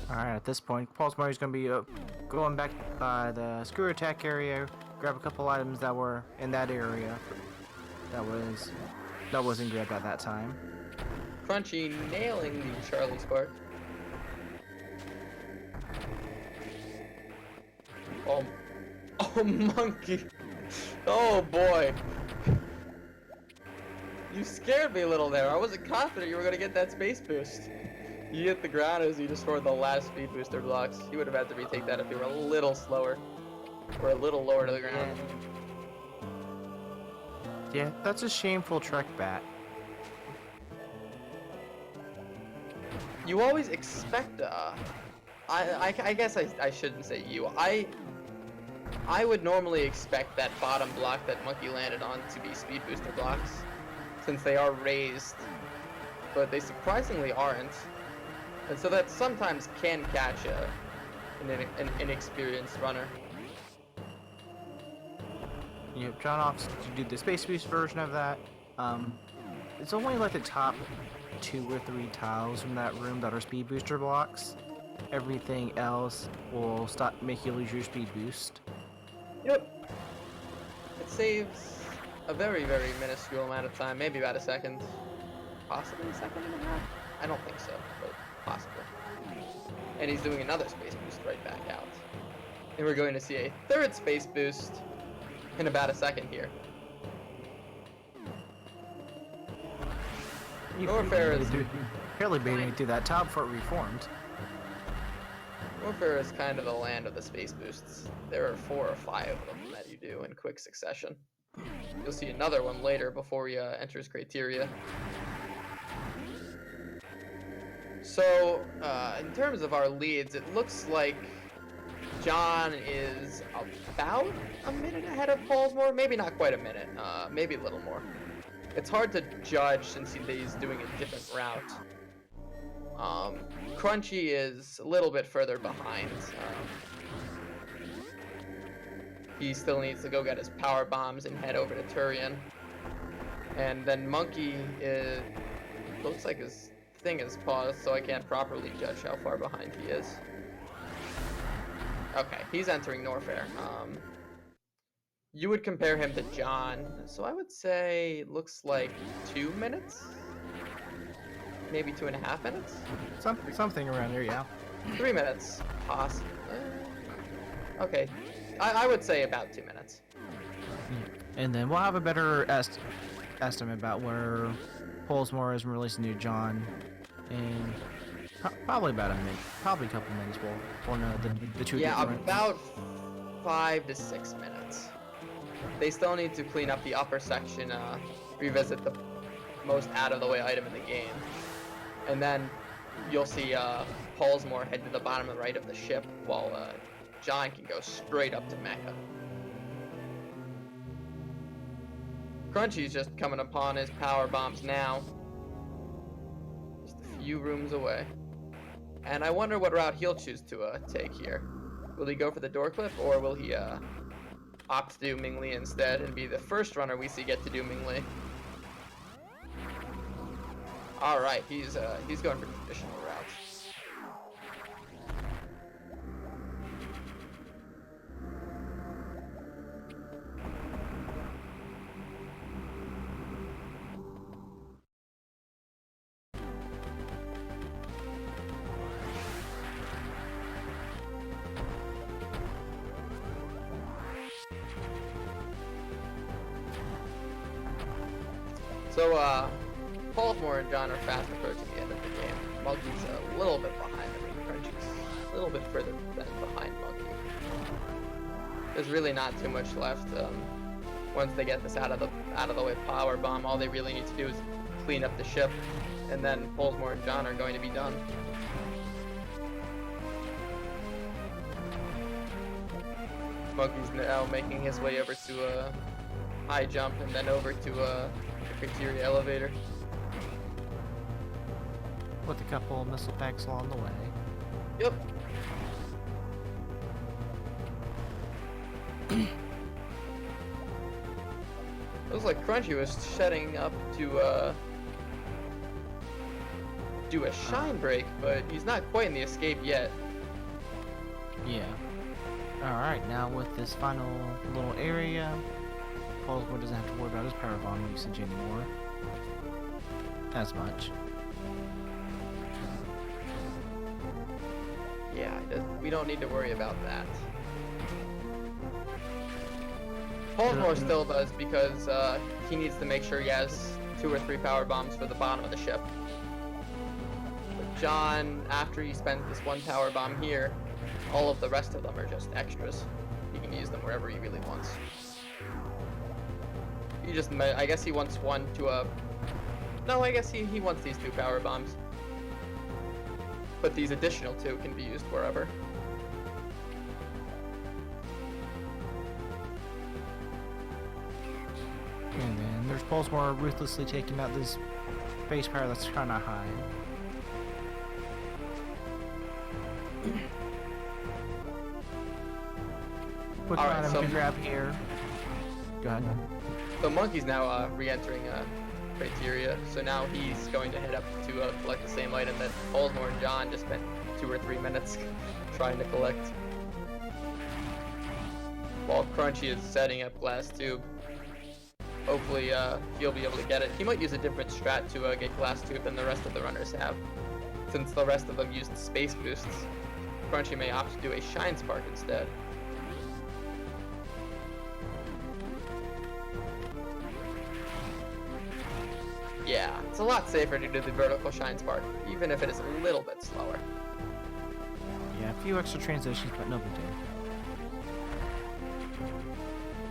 [SPEAKER 3] Alright, at this point, Pollsmor is going to be going back by the screw attack area, grab a couple items that were in that area that wasn't grabbed at that time.
[SPEAKER 2] Crunchy nailing the Charlie Spark. Oh, Monkey. Oh boy. You scared me a little there. I wasn't confident you were going to get that space boost. You hit the ground as you destroyed the last speed booster blocks. You would have had to retake that if you were a little slower. Or a little lower to the ground.
[SPEAKER 3] Yeah, that's a shameful Trek bat.
[SPEAKER 2] You always expect, I guess I shouldn't say you. I would normally expect that bottom block that Monkey landed on to be speed booster blocks, since they are raised, but they surprisingly aren't. And so that sometimes can catch an inexperienced runner.
[SPEAKER 3] Yep, John opts to do the space boost version of that. It's only like the top 2 or 3 tiles from that room that are speed booster blocks. Everything else will make you lose your speed boost.
[SPEAKER 2] Yep. It saves a very, very minuscule amount of time, maybe about a second. Possibly a second and a half? I don't think so, but possibly. And he's doing another space boost right back out. And we're going to see a 3rd space boost in about a second here. Norfair is
[SPEAKER 3] barely baiting it through that top before it reformed.
[SPEAKER 2] Norfair is kind of the land of the space boosts. There are 4 or 5 of them that you do in quick succession. You'll see another one later before he enters criteria. So, in terms of our leads, it looks like John is about a minute ahead of Pollsmor. Maybe not quite a minute, maybe a little more. It's hard to judge since he's doing a different route. Crunchy is a little bit further behind. He still needs to go get his power bombs and head over to Turian. And then Monkey looks like his thing is paused, so I can't properly judge how far behind he is. Okay, he's entering Norfair. You would compare him to John, so I would say it looks like 2 minutes? Maybe 2.5 minutes?
[SPEAKER 3] Something around there, yeah.
[SPEAKER 2] 3 minutes, possibly. Okay, I would say about 2 minutes.
[SPEAKER 3] And then we'll have a better estimate about where Pollsmor is releasing new John in probably about a minute, probably a couple minutes. We'll know the two.
[SPEAKER 2] Yeah,
[SPEAKER 3] different.
[SPEAKER 2] about 5 to 6 minutes. They still need to clean up the upper section, revisit the most out-of-the-way item in the game. And then you'll see Pollsmor head to the bottom and right of the ship, while John can go straight up to Mecca. Crunchy's just coming upon his power bombs now. Just a few rooms away. And I wonder what route he'll choose to take here. Will he go for the door clip, or will he opt to do Ming Li instead and be the first runner we see get to do Ming Li? Alright, he's going for traditional routes. So, Pollsmor and John are fast approaching the end of the game. Monkey's a little bit behind. I mean, Crunchy's a little bit further than behind Monkey. There's really not too much left. Once they get this out of the way power bomb, all they really need to do is clean up the ship, and then Pollsmor and John are going to be done. Monkey's now making his way over to a high jump and then over to a cafeteria elevator.
[SPEAKER 3] With a couple of missile packs along the way.
[SPEAKER 2] Yep. Looks like Crunchy was setting up to do a shine break, but he's not quite in the escape yet.
[SPEAKER 3] Yeah. Alright, now with this final little area, Pollsmor doesn't have to worry about his power bomb usage anymore. As much.
[SPEAKER 2] Yeah, we don't need to worry about that. Pollsmor still does, because he needs to make sure he has 2 or 3 power bombs for the bottom of the ship. But John, after he spends this 1 power bomb here, all of the rest of them are just extras. He can use them wherever he really wants. I guess he wants one to no, I guess he wants these 2 power bombs. But these additional 2 can be used wherever.
[SPEAKER 3] And then there's Pollsmor ruthlessly taking out this base power that's kind of high. Quick
[SPEAKER 2] Alright,
[SPEAKER 3] item
[SPEAKER 2] so
[SPEAKER 3] to grab here. Go ahead.
[SPEAKER 2] So Monkey's now re-entering criteria, so now he's going to head up to collect the same item that Pollsmor and John just spent 2 or 3 minutes trying to collect. While Crunchy is setting up Glass Tube. Hopefully he'll be able to get it. He might use a different strat to get Glass Tube than the rest of the runners have. Since the rest of them used space boosts, Crunchy may opt to do a Shine Spark instead. Yeah, it's a lot safer to do the vertical Shine Spark, even if it is a little bit slower.
[SPEAKER 3] Yeah, a few extra transitions, but no big deal.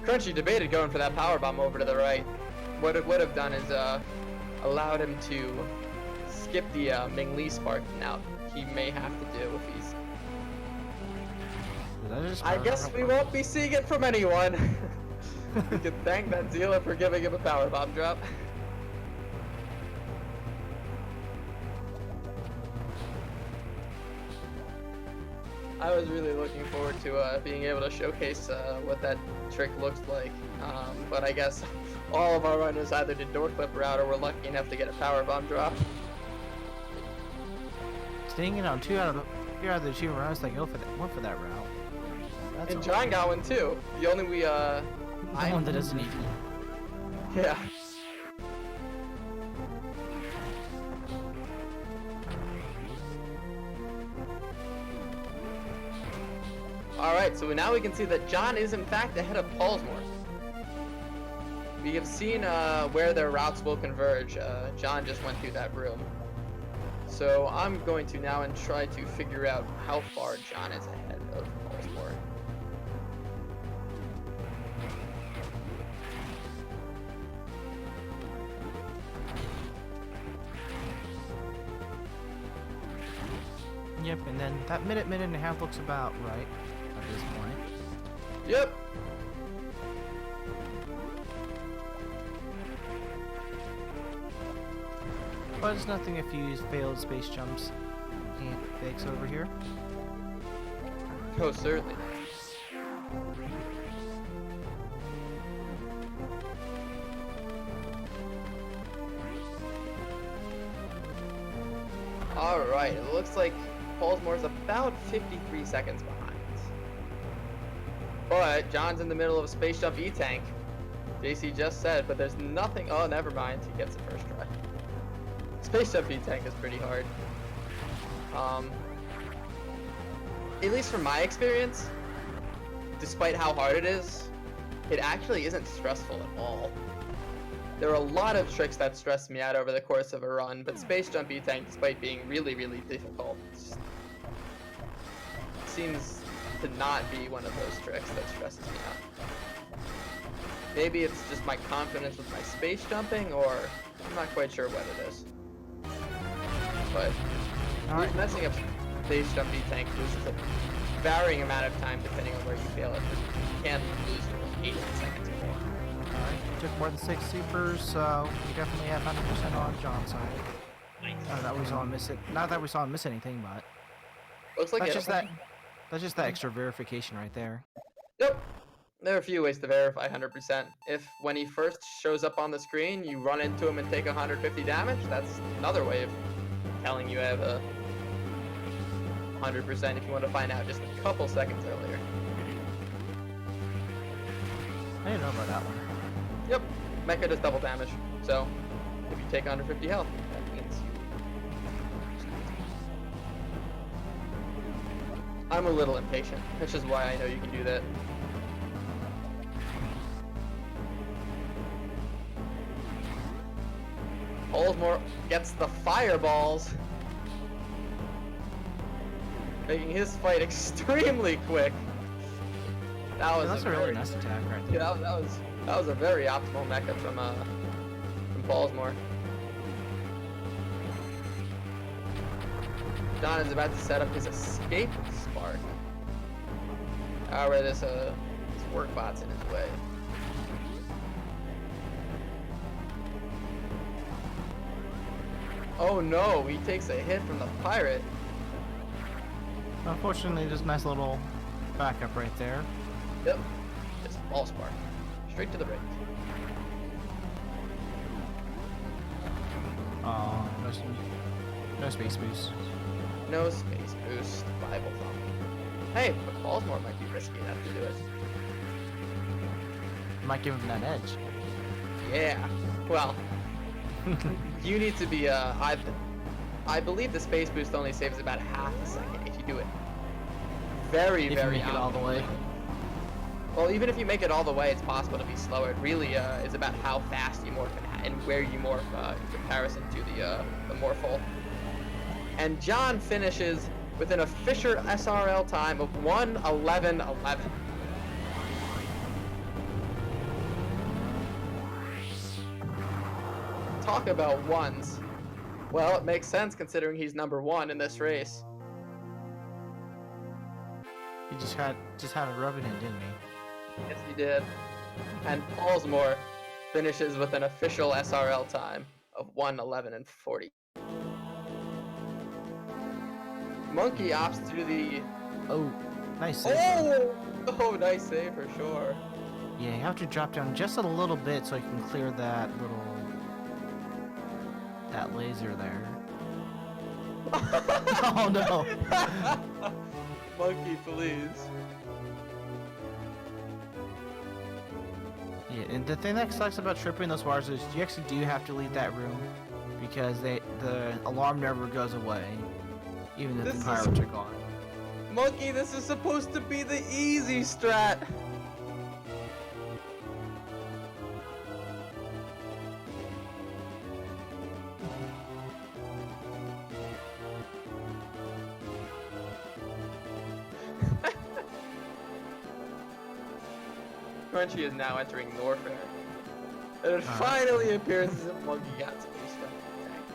[SPEAKER 2] Crunchy debated going for that power bomb over to the right. What it would have done is allowed him to skip the Ming Li spark. Now he may have to do if he's. I guess we won't be seeing it from anyone. We can thank that Zila for giving him a power bomb drop. I was really looking forward to being able to showcase what that trick looks like. But I guess all of our runners either did door clip route or were lucky enough to get a power bomb drop.
[SPEAKER 3] Staying in on two out of the 2 runs that go for that went for that route. That's
[SPEAKER 2] And
[SPEAKER 3] all.
[SPEAKER 2] John got one too. The only
[SPEAKER 3] The one that doesn't even.
[SPEAKER 2] Yeah. Alright, so now we can see that John is in fact ahead of Pollsmor. We have seen where their routes will converge. John just went through that room. So I'm going to now and try to figure out how far John is ahead of Pollsmor.
[SPEAKER 3] Yep, and then that minute and a half looks about right at this point.
[SPEAKER 2] Yep.
[SPEAKER 3] But it's nothing if you use failed space jumps and fakes over here.
[SPEAKER 2] Oh, certainly. Alright, it looks like Pollsmor's about 53 seconds behind. But John's in the middle of a space jump E-tank. JC just said, but there's nothing. Oh, never mind. He gets it first try. Space jump E-tank is pretty hard. At least from my experience, despite how hard it is, it actually isn't stressful at all. There are a lot of tricks that stress me out over the course of a run, but Space Jump E-Tank, despite being really, really difficult, seems to not be one of those tricks that stresses me out. Maybe it's just my confidence with my space jumping, or I'm not quite sure what it is. But messing up Space Jump E-Tank loses a varying amount of time depending on where you fail it. You can't lose it in 18 seconds or more.
[SPEAKER 3] Alright, took more than 6 supers, so we definitely have 100% on John's side. Not that we saw him miss anything, but
[SPEAKER 2] Looks like
[SPEAKER 3] that's just that extra verification right there.
[SPEAKER 2] Yep. There are a few ways to verify 100%. If when he first shows up on the screen, you run into him and take 150 damage, that's another way of telling you have a 100% if you want to find out just a couple seconds earlier.
[SPEAKER 3] I didn't know about that one.
[SPEAKER 2] Yep. Mecha does double damage. So, if you take 150 health, that means you... I'm a little impatient, which is why I know you can do that. Pollsmor gets the fireballs, making his fight extremely quick. That was
[SPEAKER 3] That's a really nice attack right there.
[SPEAKER 2] Yeah, that was a very optimal mecha from Pollsmor. John is about to set up his escape spark. However, this work bot's in his way. Oh no, he takes a hit from the pirate.
[SPEAKER 3] Unfortunately, there's a nice little backup right there.
[SPEAKER 2] Yep, just ball spark. Straight to the brain.
[SPEAKER 3] Oh, no space boost.
[SPEAKER 2] No space boost, Bible thump. Hey, but Pollsmor might be risky enough to do it.
[SPEAKER 3] Might give him that edge.
[SPEAKER 2] Yeah, well, you need to be, I believe the space boost only saves about half a second if you do it very,
[SPEAKER 3] If you
[SPEAKER 2] very
[SPEAKER 3] make it all the way.
[SPEAKER 2] Well, even if you make it all the way, it's possible to be slower. It really is about how fast you morph and where you morph in comparison to the morphole. And John finishes with an official SRL time of 1:11:11. Talk about ones. Well, it makes sense considering he's number 1 in this race.
[SPEAKER 3] He just had it rubbing in, didn't he?
[SPEAKER 2] Yes, he did. And Pollsmor finishes with an official SRL time of 1:11:40. Monkey opts to do the
[SPEAKER 3] Oh, nice save.
[SPEAKER 2] Oh, nice save for sure.
[SPEAKER 3] Yeah, you have to drop down just a little bit so you can clear that laser there. Oh no!
[SPEAKER 2] Monkey, please.
[SPEAKER 3] Yeah, and the thing that sucks about tripping those wires is you actually do have to leave that room because the alarm never goes away, even if the pirates are gone.
[SPEAKER 2] Monkey, this is supposed to be the easy strat. Crunchy is now entering Norfair. And it finally appears as if Monkey got some new stuff in the tank.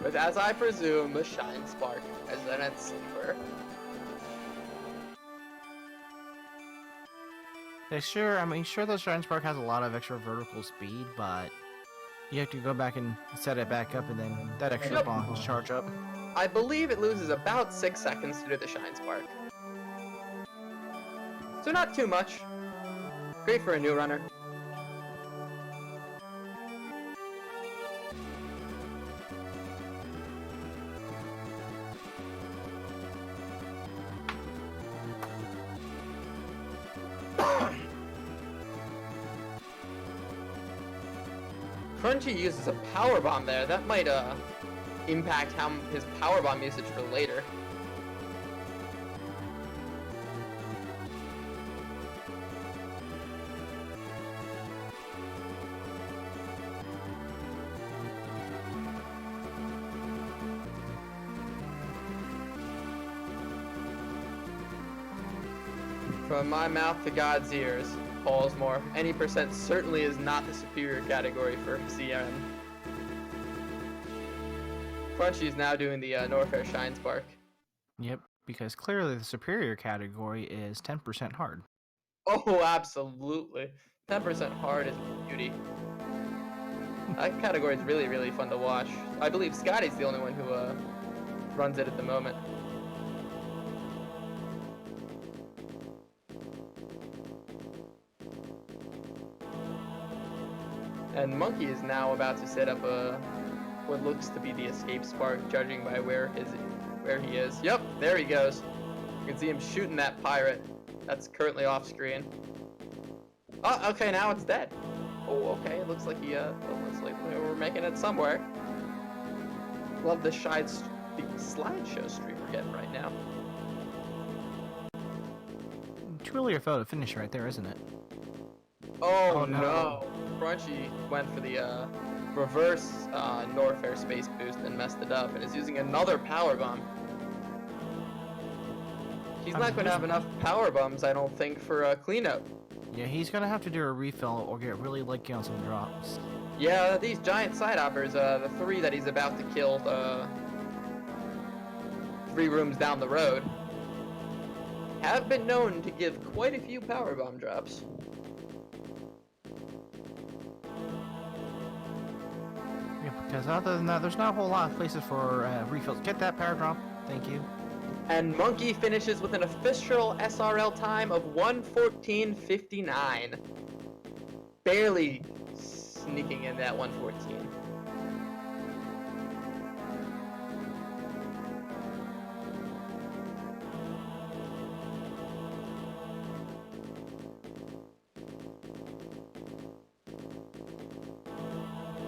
[SPEAKER 2] But as I presume, the Shine Spark as an end sleeper.
[SPEAKER 3] Yeah, sure, I mean, sure, the Shine Spark has a lot of extra vertical speed, but you have to go back and set it back up, and then that extra bomb will charge up.
[SPEAKER 2] I believe it loses about 6 seconds to do the Shine Spark. So not too much. Great for a new runner. Crunchy uses a power bomb there. That might impact his power bomb usage for later. From my mouth to God's ears, Pollsmor, any percent certainly is not the superior category for CM. Crunchy is now doing the Norfair Shine Spark.
[SPEAKER 3] Yep, because clearly the superior category is 10% hard.
[SPEAKER 2] Oh, absolutely. 10% hard is beauty. That category is really, really fun to watch. I believe Scotty's the only one who runs it at the moment. And Monkey is now about to set up what looks to be the escape spark, judging by where he is. Yep, there he goes. You can see him shooting that pirate. That's currently off screen. Oh, okay, now it's dead. Oh, okay, it looks like we're making it somewhere. Love the slideshow stream we're getting right now.
[SPEAKER 3] Truly a photo finish right there, isn't it?
[SPEAKER 2] Oh no. Crunchy went for the reverse Norfair space boost and messed it up and is using another power bomb. He's not going to have enough power bombs, I don't think, for a cleanup.
[SPEAKER 3] Yeah, he's going to have to do a refill or get really lucky on some drops.
[SPEAKER 2] Yeah, these giant side hoppers, the 3 that he's about to kill 3 rooms down the road, have been known to give quite a few power bomb drops.
[SPEAKER 3] Yeah, because other than that, there's not a whole lot of places for refills. Get that power drop. Thank you.
[SPEAKER 2] And Monkey finishes with an official SRL time of 1:14.59. Barely sneaking in that 1:14.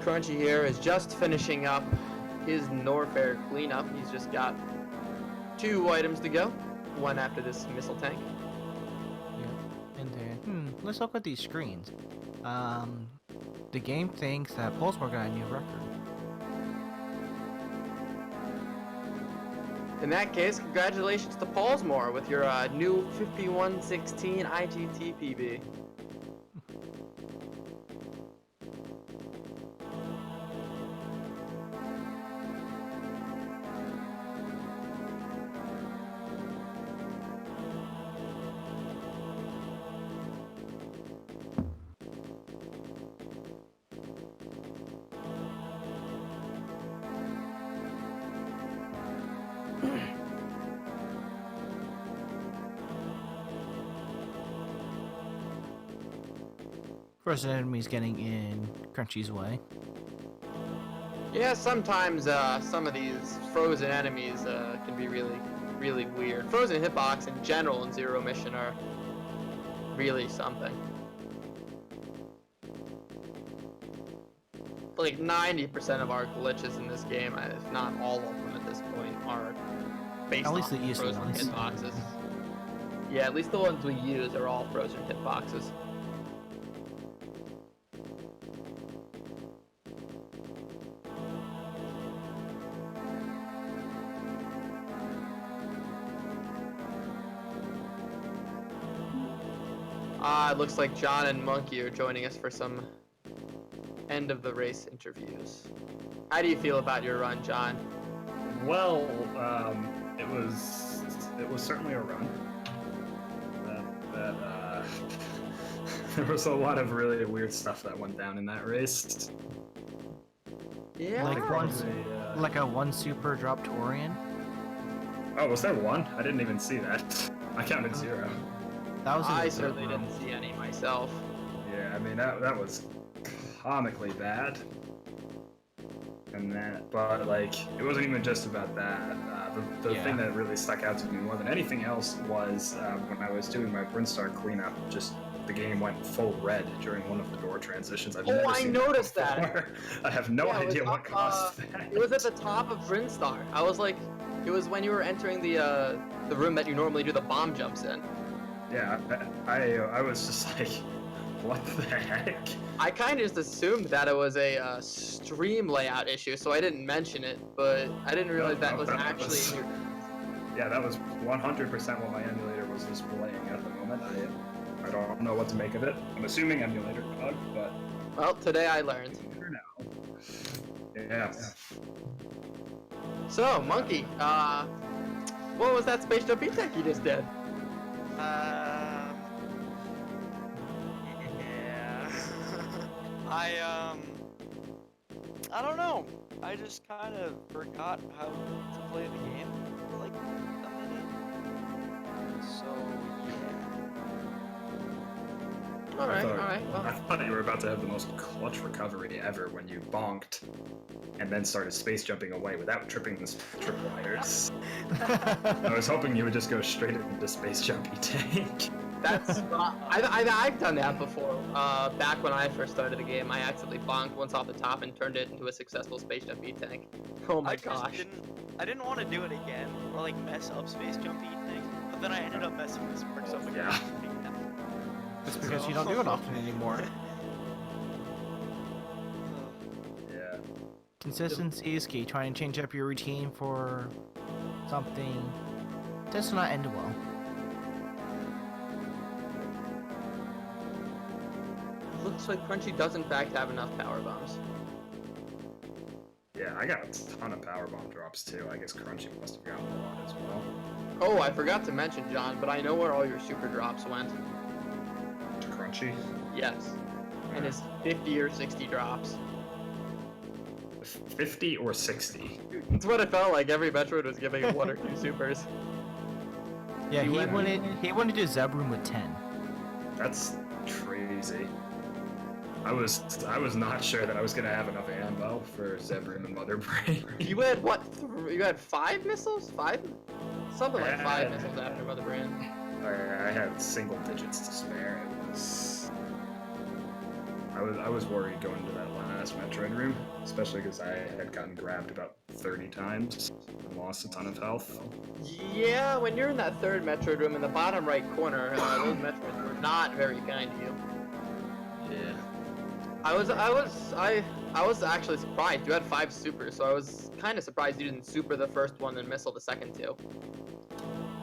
[SPEAKER 2] Crunchy here is just finishing up his Norfair cleanup. He's just got 2 items to go, one after this missile tank.
[SPEAKER 3] Yeah, and then, let's look at these screens. The game thinks that Pollsmor got a new record.
[SPEAKER 2] In that case, congratulations to Pollsmor with your new 5116 IGT PB.
[SPEAKER 3] Frozen enemies getting in Crunchy's way.
[SPEAKER 2] Yeah, sometimes some of these frozen enemies can be really, really weird. Frozen hitbox in general in Zero Mission are really something. Like 90% of our glitches in this game, if not all of them at this point, are based
[SPEAKER 3] At least
[SPEAKER 2] on
[SPEAKER 3] the easy
[SPEAKER 2] frozen
[SPEAKER 3] ones.
[SPEAKER 2] hitboxes. Yeah, at least the ones we use are all frozen hitboxes. It looks like John and Monkey are joining us for some end of the race interviews. How do you feel about your run, John?
[SPEAKER 4] Well, it was certainly a run. There was a lot of really weird stuff that went down in that race.
[SPEAKER 2] Yeah.
[SPEAKER 3] Like a one super drop to Orion.
[SPEAKER 4] Oh, was there one? I didn't even see that. I counted 0.
[SPEAKER 3] That was.
[SPEAKER 2] I certainly didn't see any myself.
[SPEAKER 4] Yeah, I mean that was comically bad. And that, but like, it wasn't even just about that. The thing that really stuck out to me more than anything else was when I was doing my Brinstar cleanup, just the game went full red during one of the door transitions. I've never
[SPEAKER 2] I
[SPEAKER 4] seen
[SPEAKER 2] noticed
[SPEAKER 4] that.
[SPEAKER 2] that.
[SPEAKER 4] Before. I have no idea what caused that.
[SPEAKER 2] It was at the top of Brinstar. I was like, it was when you were entering the room that you normally do the bomb jumps in.
[SPEAKER 4] Yeah, I was just like, what the heck?
[SPEAKER 2] I kind of just assumed that it was a stream layout issue, so I didn't mention it, but I didn't realize that was actually...
[SPEAKER 4] Yeah, that was 100% what my emulator was displaying at the moment. I don't know what to make of it. I'm assuming emulator bug, but...
[SPEAKER 2] Well, today I learned.
[SPEAKER 4] Yeah.
[SPEAKER 2] So, Monkey, what was that space jump tech you just did?
[SPEAKER 5] Yeah. I don't know. I just kind of forgot how to play the game for like a minute. So yeah.
[SPEAKER 2] Alright, alright. Well,
[SPEAKER 4] I thought you were about to have the most clutch recovery ever when you bonked and then started space jumping away without tripping the tripwires. I was hoping you would just go straight into space jumpy tank.
[SPEAKER 2] that's... I've done that before. Back when I first started the game, I accidentally bonked once off the top and turned it into a successful space jumpy tank. Oh my gosh.
[SPEAKER 5] I didn't want to do it again or like mess up space jumpy thing, but then I ended up messing this part up again.
[SPEAKER 4] Yeah.
[SPEAKER 3] It's because you don't do it often anymore.
[SPEAKER 4] Yeah.
[SPEAKER 3] Consistency is key. Trying to change up your routine for something does not end well.
[SPEAKER 2] Looks like Crunchy does in fact have enough power bombs.
[SPEAKER 4] Yeah, I got a ton of power bomb drops too. I guess Crunchy must have gotten a lot as well.
[SPEAKER 2] Oh, I forgot to mention, John, but I know where all your super drops went.
[SPEAKER 4] To Crunchy?
[SPEAKER 2] Yes. And his 50 or 60 drops.
[SPEAKER 4] 50 or 60?
[SPEAKER 2] That's what it felt like. Every Metroid was giving him 1 or 2 supers.
[SPEAKER 3] Yeah, he wanted to do Zeb Room with 10.
[SPEAKER 4] That's crazy. I was not sure that I was gonna have enough ammo for Zebrin and Mother Brain.
[SPEAKER 2] You had what? You had 5 missiles? 5? Something like 5 missiles after Mother Brain.
[SPEAKER 4] I had single digits to spare. It was. I was worried going into that last Metroid room, especially because I had gotten grabbed about 30 times and lost a ton of health.
[SPEAKER 2] Yeah, when you're in that 3rd Metroid room in the bottom right corner, those Metroids were not very kind to you.
[SPEAKER 4] Yeah.
[SPEAKER 2] I was actually surprised. You had 5 supers, so I was kind of surprised you didn't super the first one and missile the second 2.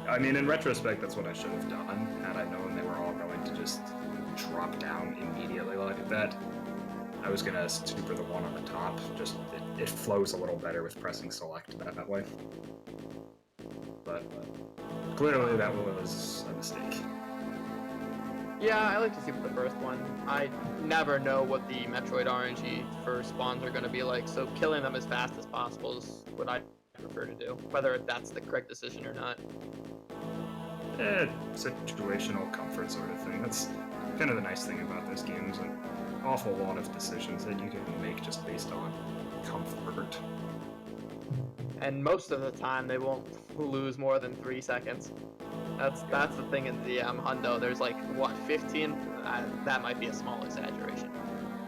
[SPEAKER 4] I mean, in retrospect, that's what I should have done had I known they were all going to just drop down immediately like that. I was gonna super the one on the top. Just it flows a little better with pressing select that way. But clearly that was a mistake.
[SPEAKER 2] Yeah, I like to super the first one. I never know what the Metroid RNG for spawns are going to be like, so killing them as fast as possible is what I prefer to do, whether that's the correct decision or not.
[SPEAKER 4] situational comfort sort of thing. That's kind of the nice thing about this game. There's an awful lot of decisions that you can make just based on comfort.
[SPEAKER 2] And most of the time, they won't lose more than 3 seconds. That's the thing in the Hundo. There's like, what, 15? That might be a small exaggeration.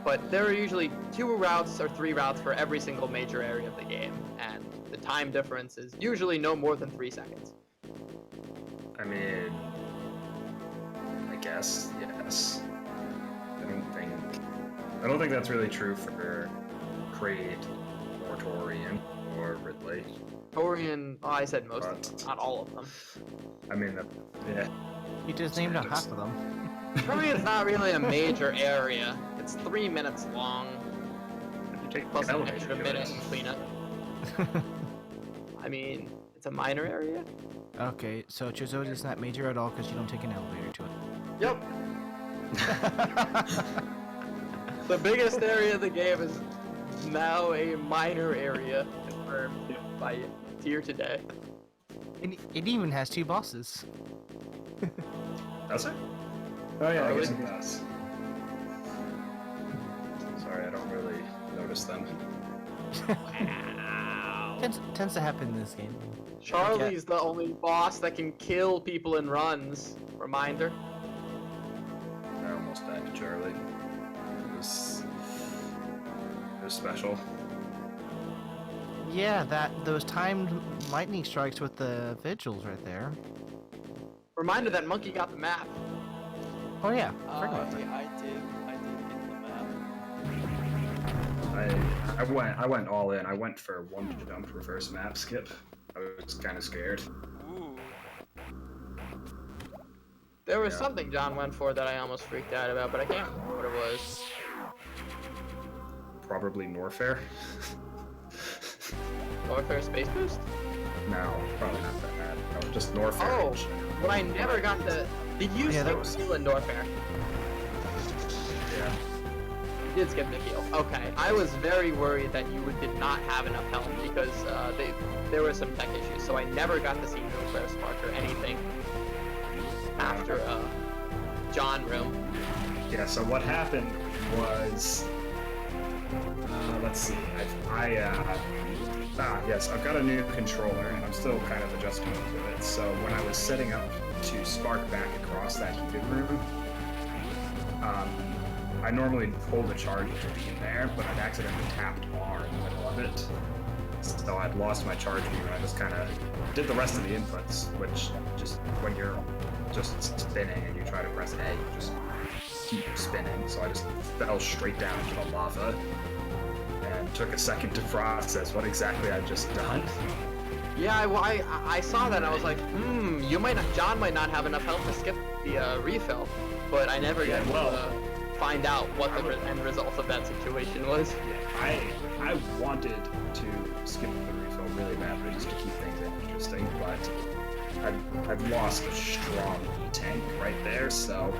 [SPEAKER 2] But there are usually 2 routes or 3 routes for every single major area of the game, and the time difference is usually no more than 3 seconds.
[SPEAKER 4] I mean, I guess, yes. I don't think that's really true for Kraid or Torian or Ridley.
[SPEAKER 2] Torian, oh, I said most of them, not all of them.
[SPEAKER 4] I mean, yeah.
[SPEAKER 3] You just named out half of them.
[SPEAKER 2] Torian's not really a major area. It's 3 minutes long,
[SPEAKER 4] You take
[SPEAKER 2] plus
[SPEAKER 4] the
[SPEAKER 2] an
[SPEAKER 4] elevator
[SPEAKER 2] extra
[SPEAKER 4] to
[SPEAKER 2] minute
[SPEAKER 4] it.
[SPEAKER 2] in cleanup. I mean, it's a minor area.
[SPEAKER 3] Okay, so Chizo's is not major at all because you don't take an elevator to it.
[SPEAKER 2] Yep. The biggest area of the game is now a minor area confirmed by tier today.
[SPEAKER 3] It even has 2 bosses.
[SPEAKER 4] Does it? Oh yeah, I
[SPEAKER 2] Really?
[SPEAKER 4] guess it does. Sorry, I don't really notice them.
[SPEAKER 2] Wow.
[SPEAKER 3] Tends to happen in this game.
[SPEAKER 2] Charlie's the only boss that can kill people in runs. Reminder.
[SPEAKER 4] I almost died to Charlie. It was special.
[SPEAKER 3] Yeah, those timed lightning strikes with the vigils right there.
[SPEAKER 2] Reminder that Monkey got the map.
[SPEAKER 3] Oh yeah, forgot about that.
[SPEAKER 5] I did get the map.
[SPEAKER 4] I went all in. I went for 1 jump reverse map skip. I was kind of scared.
[SPEAKER 5] Ooh.
[SPEAKER 2] There was
[SPEAKER 4] Yeah.
[SPEAKER 2] something John went for that I almost freaked out about, but I can't remember what it was.
[SPEAKER 4] Probably Norfair.
[SPEAKER 2] Warfare Space Boost?
[SPEAKER 4] No, probably not that. No, just Norfair.
[SPEAKER 2] Oh, but I never got the... Did you
[SPEAKER 3] Yeah, that
[SPEAKER 2] skip
[SPEAKER 3] was-
[SPEAKER 2] heal in Warfare?
[SPEAKER 4] Yeah.
[SPEAKER 2] You did skip the heal. Okay. I was very worried that you did not have enough health because there were some tech issues, so I never got to see Warfare Spark or anything after John room.
[SPEAKER 4] Yeah, so what happened was... let's see. Yes, I've got a new controller, and I'm still kind of adjusting to it. So when I was setting up to spark back across that heated room, I normally pull the charge to be in there, but I'd accidentally tapped R in the middle of it. So I'd lost my charge view, and I just kind of did the rest of the inputs, which just, when you're just spinning and you try to press A, you just keep spinning. So I just fell straight down into the lava, and took a second to process what exactly I'd just done.
[SPEAKER 2] Yeah, I saw that and I was like, John might not have enough health to skip the refill, but I never got to find out what the end result of that situation was.
[SPEAKER 4] I wanted to skip the refill really badly just to keep things interesting, but I've lost a strong E-tank right there, so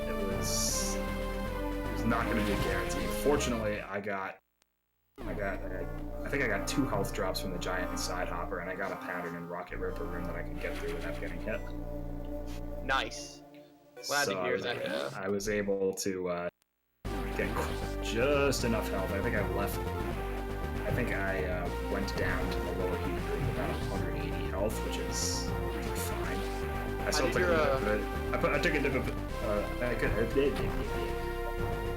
[SPEAKER 4] it was not going to be a guarantee. Fortunately, I think I got 2 health drops from the giant side hopper, and I got a pattern in Rocket Ripper room that I could get through without getting hit.
[SPEAKER 2] Nice. Glad to hear that.
[SPEAKER 4] I was able to get just enough health. I think I went down to the lower heat room with about 180 health, which is fine. I still took a dip. I took a dip of.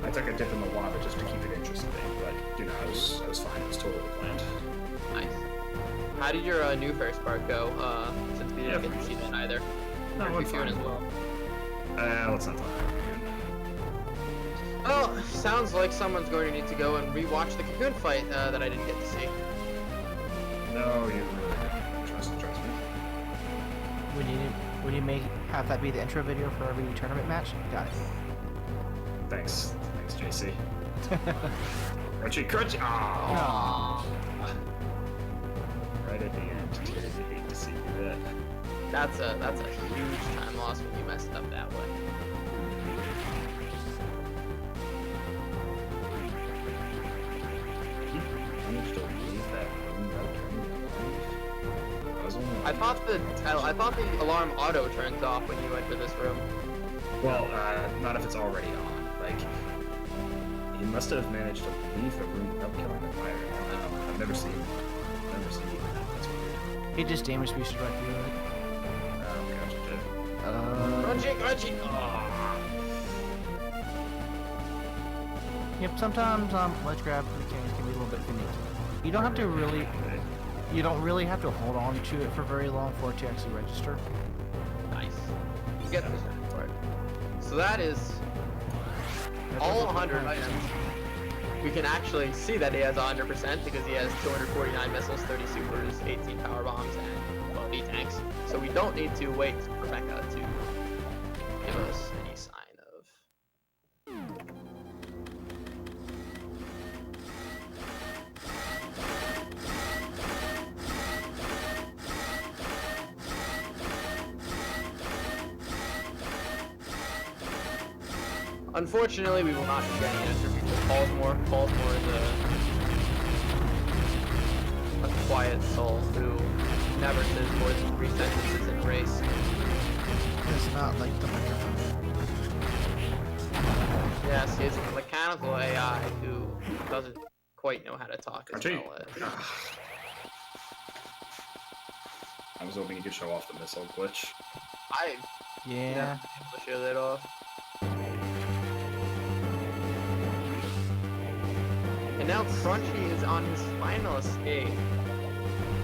[SPEAKER 4] I took a dip in the lava just to keep it interesting, but I was fine. It was totally planned.
[SPEAKER 2] Nice. How did your new first part go? Since we didn't get to see that either.
[SPEAKER 4] No,
[SPEAKER 2] How are you
[SPEAKER 4] it's
[SPEAKER 2] feeling
[SPEAKER 4] fine.
[SPEAKER 2] as well?
[SPEAKER 4] Let's not talk about it.
[SPEAKER 2] Well, sounds like someone's going to need to go and rewatch the Cocoon fight that I didn't get to see.
[SPEAKER 4] No, you really didn't. Trust me.
[SPEAKER 3] Would you have that be the intro video for every tournament match? Got it.
[SPEAKER 4] Thanks, JC. Crunchy. Aww. Right at the end. I hate to see that.
[SPEAKER 2] That's a huge time loss when you messed up that way.
[SPEAKER 4] Managed to leave that room without turning it on.
[SPEAKER 2] I thought the alarm auto turns off when you enter this room.
[SPEAKER 4] Well, not if it's already on. Like, he must have managed to leave the room without killing the fire. I don't know. I've never seen that. That's weird.
[SPEAKER 3] He just damage boosted right through it.
[SPEAKER 4] Gotcha.
[SPEAKER 2] Crunchy!
[SPEAKER 3] Yep, sometimes ledge grab mechanics can be a little bit finicky. You don't have to really have to hold on to it for very long for it to actually register.
[SPEAKER 2] Nice. You get this for it. So that is all 100 items. We can actually see that he has 100% because he has 249 missiles, 30 supers, 18 power bombs, and 12 E-tanks. So we don't need to wait for Mecha to give us any sign of... Unfortunately, we will not be getting an interview with Pollsmor. Pollsmor is a quiet soul who never says more than 3 sentences in a race.
[SPEAKER 3] It's not like the microphone.
[SPEAKER 2] Yes, he's a mechanical AI who doesn't quite know how to talk as
[SPEAKER 4] Crunchy.
[SPEAKER 2] well as...
[SPEAKER 4] I was hoping you could show off the missile glitch.
[SPEAKER 3] Yeah.
[SPEAKER 2] able to show that off. And now Crunchy is on his final escape.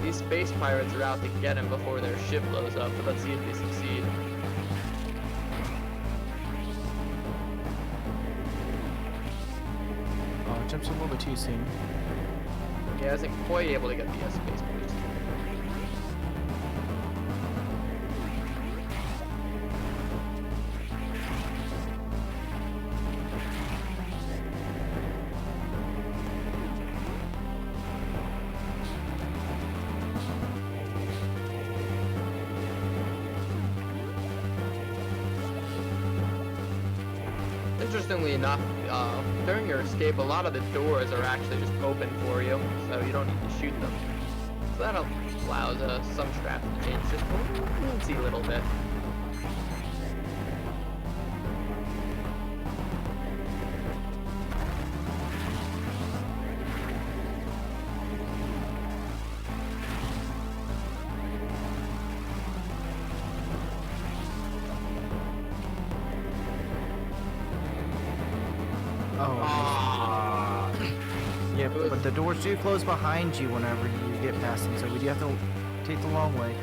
[SPEAKER 2] These space pirates are out to get him before their ship blows up, but let's see if they succeed.
[SPEAKER 3] Oh, it jumps a little bit too soon.
[SPEAKER 2] He isn't quite able to get the space boost. Interestingly enough, during your escape, a lot of the doors are actually just open for you, so you don't need to shoot them. So that allows some traps to change just a teensy little bit.
[SPEAKER 3] Yeah, but the doors do close behind you whenever you get past them, so we do have to take the long way.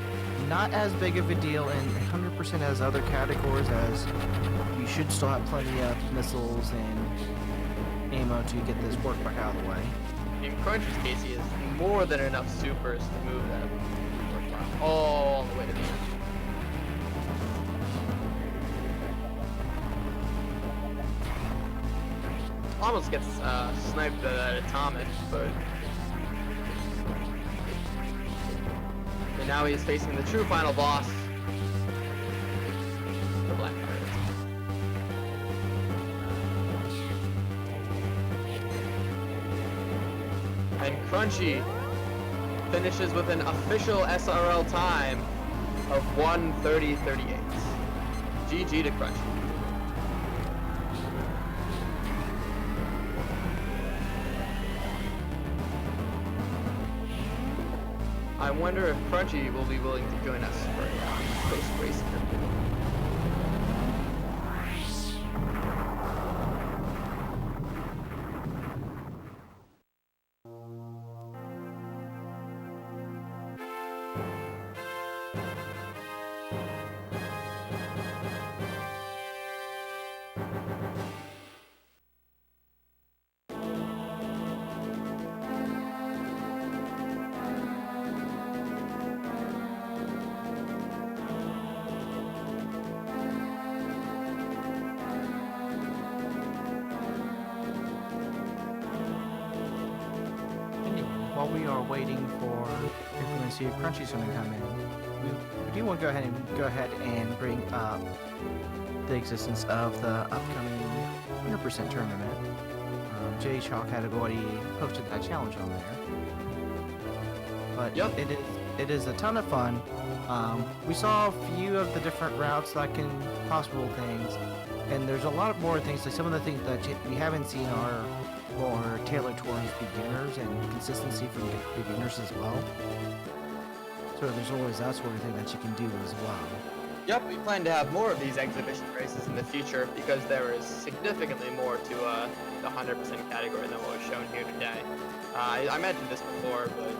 [SPEAKER 3] Not as big of a deal in 100% as other categories, as you should still have plenty of missiles and ammo to get this work back out of the way.
[SPEAKER 2] In Crunchy's case, he has more than enough supers to move that all the way to the end. Almost gets sniped at Atomic, but... And now he is facing the true final boss, the Black Pirates. And Crunchy finishes with an official SRL time of 1:30:38. GG to Crunchy. I wonder if Crunchy will be willing to join us for a post-race interview.
[SPEAKER 3] While we are waiting for frequency of Crunchy's going to come in, we do want to go ahead and bring up the existence of the upcoming 100% tournament. Jay Chalk had already posted that challenge on there, but
[SPEAKER 2] Yep.
[SPEAKER 3] it is It is a ton of fun. We saw a few of the different routes that can possible things, and there's a lot more things. Like some of the things that we haven't seen are more tailored towards beginners and consistency for beginners as well. So there's always that sort of thing that you can do as well.
[SPEAKER 2] Yep, we plan to have more of these exhibition races in the future because there is significantly more to the 100% category than what was shown here today. I mentioned this before, but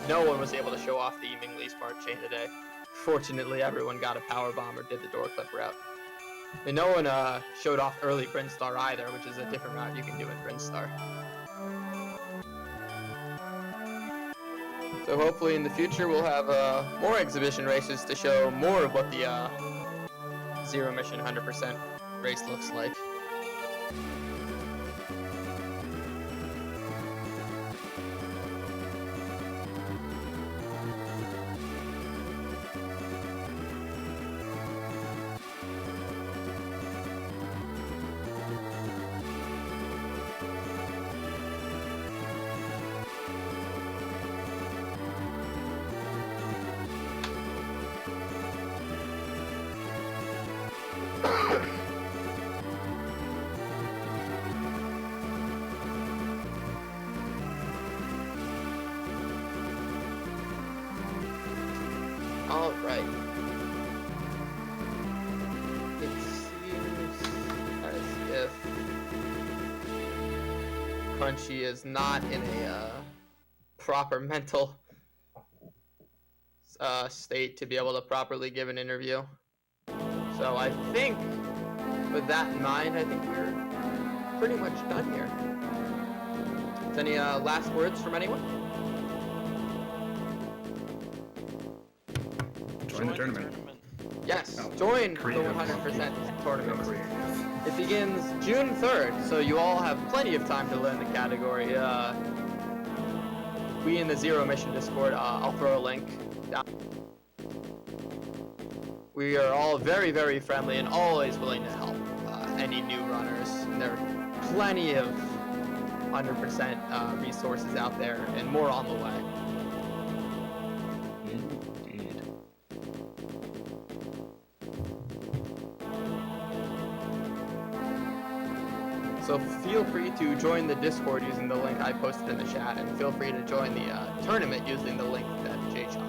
[SPEAKER 2] no one was able to show off the Ming Smart Chain today. Fortunately, everyone got a power bomb or did the door clip route. And no one showed off early Brinstar either, which is a different route you can do in Brinstar. So hopefully in the future we'll have more exhibition races to show more of what the Zero Mission 100% race looks like. All right. It seems as if Crunchy is not in a proper mental state to be able to properly give an interview. So I think, with that in mind, I think we're pretty much done here. Is any last words from anyone?
[SPEAKER 4] Join the tournament.
[SPEAKER 2] Yes,
[SPEAKER 4] Oh,
[SPEAKER 2] join the
[SPEAKER 4] creative.
[SPEAKER 2] 100% tournament.
[SPEAKER 4] Creative.
[SPEAKER 2] It begins June 3rd, so you all have plenty of time to learn the category. We in the Zero Mission Discord, I'll throw a link down. We are all very, very friendly and always willing to help any new runners. And there are plenty of 100% resources out there and more on the way.
[SPEAKER 4] Indeed.
[SPEAKER 2] So feel free to join the Discord using the link I posted in the chat, and feel free to join the tournament using the link that Jay shot.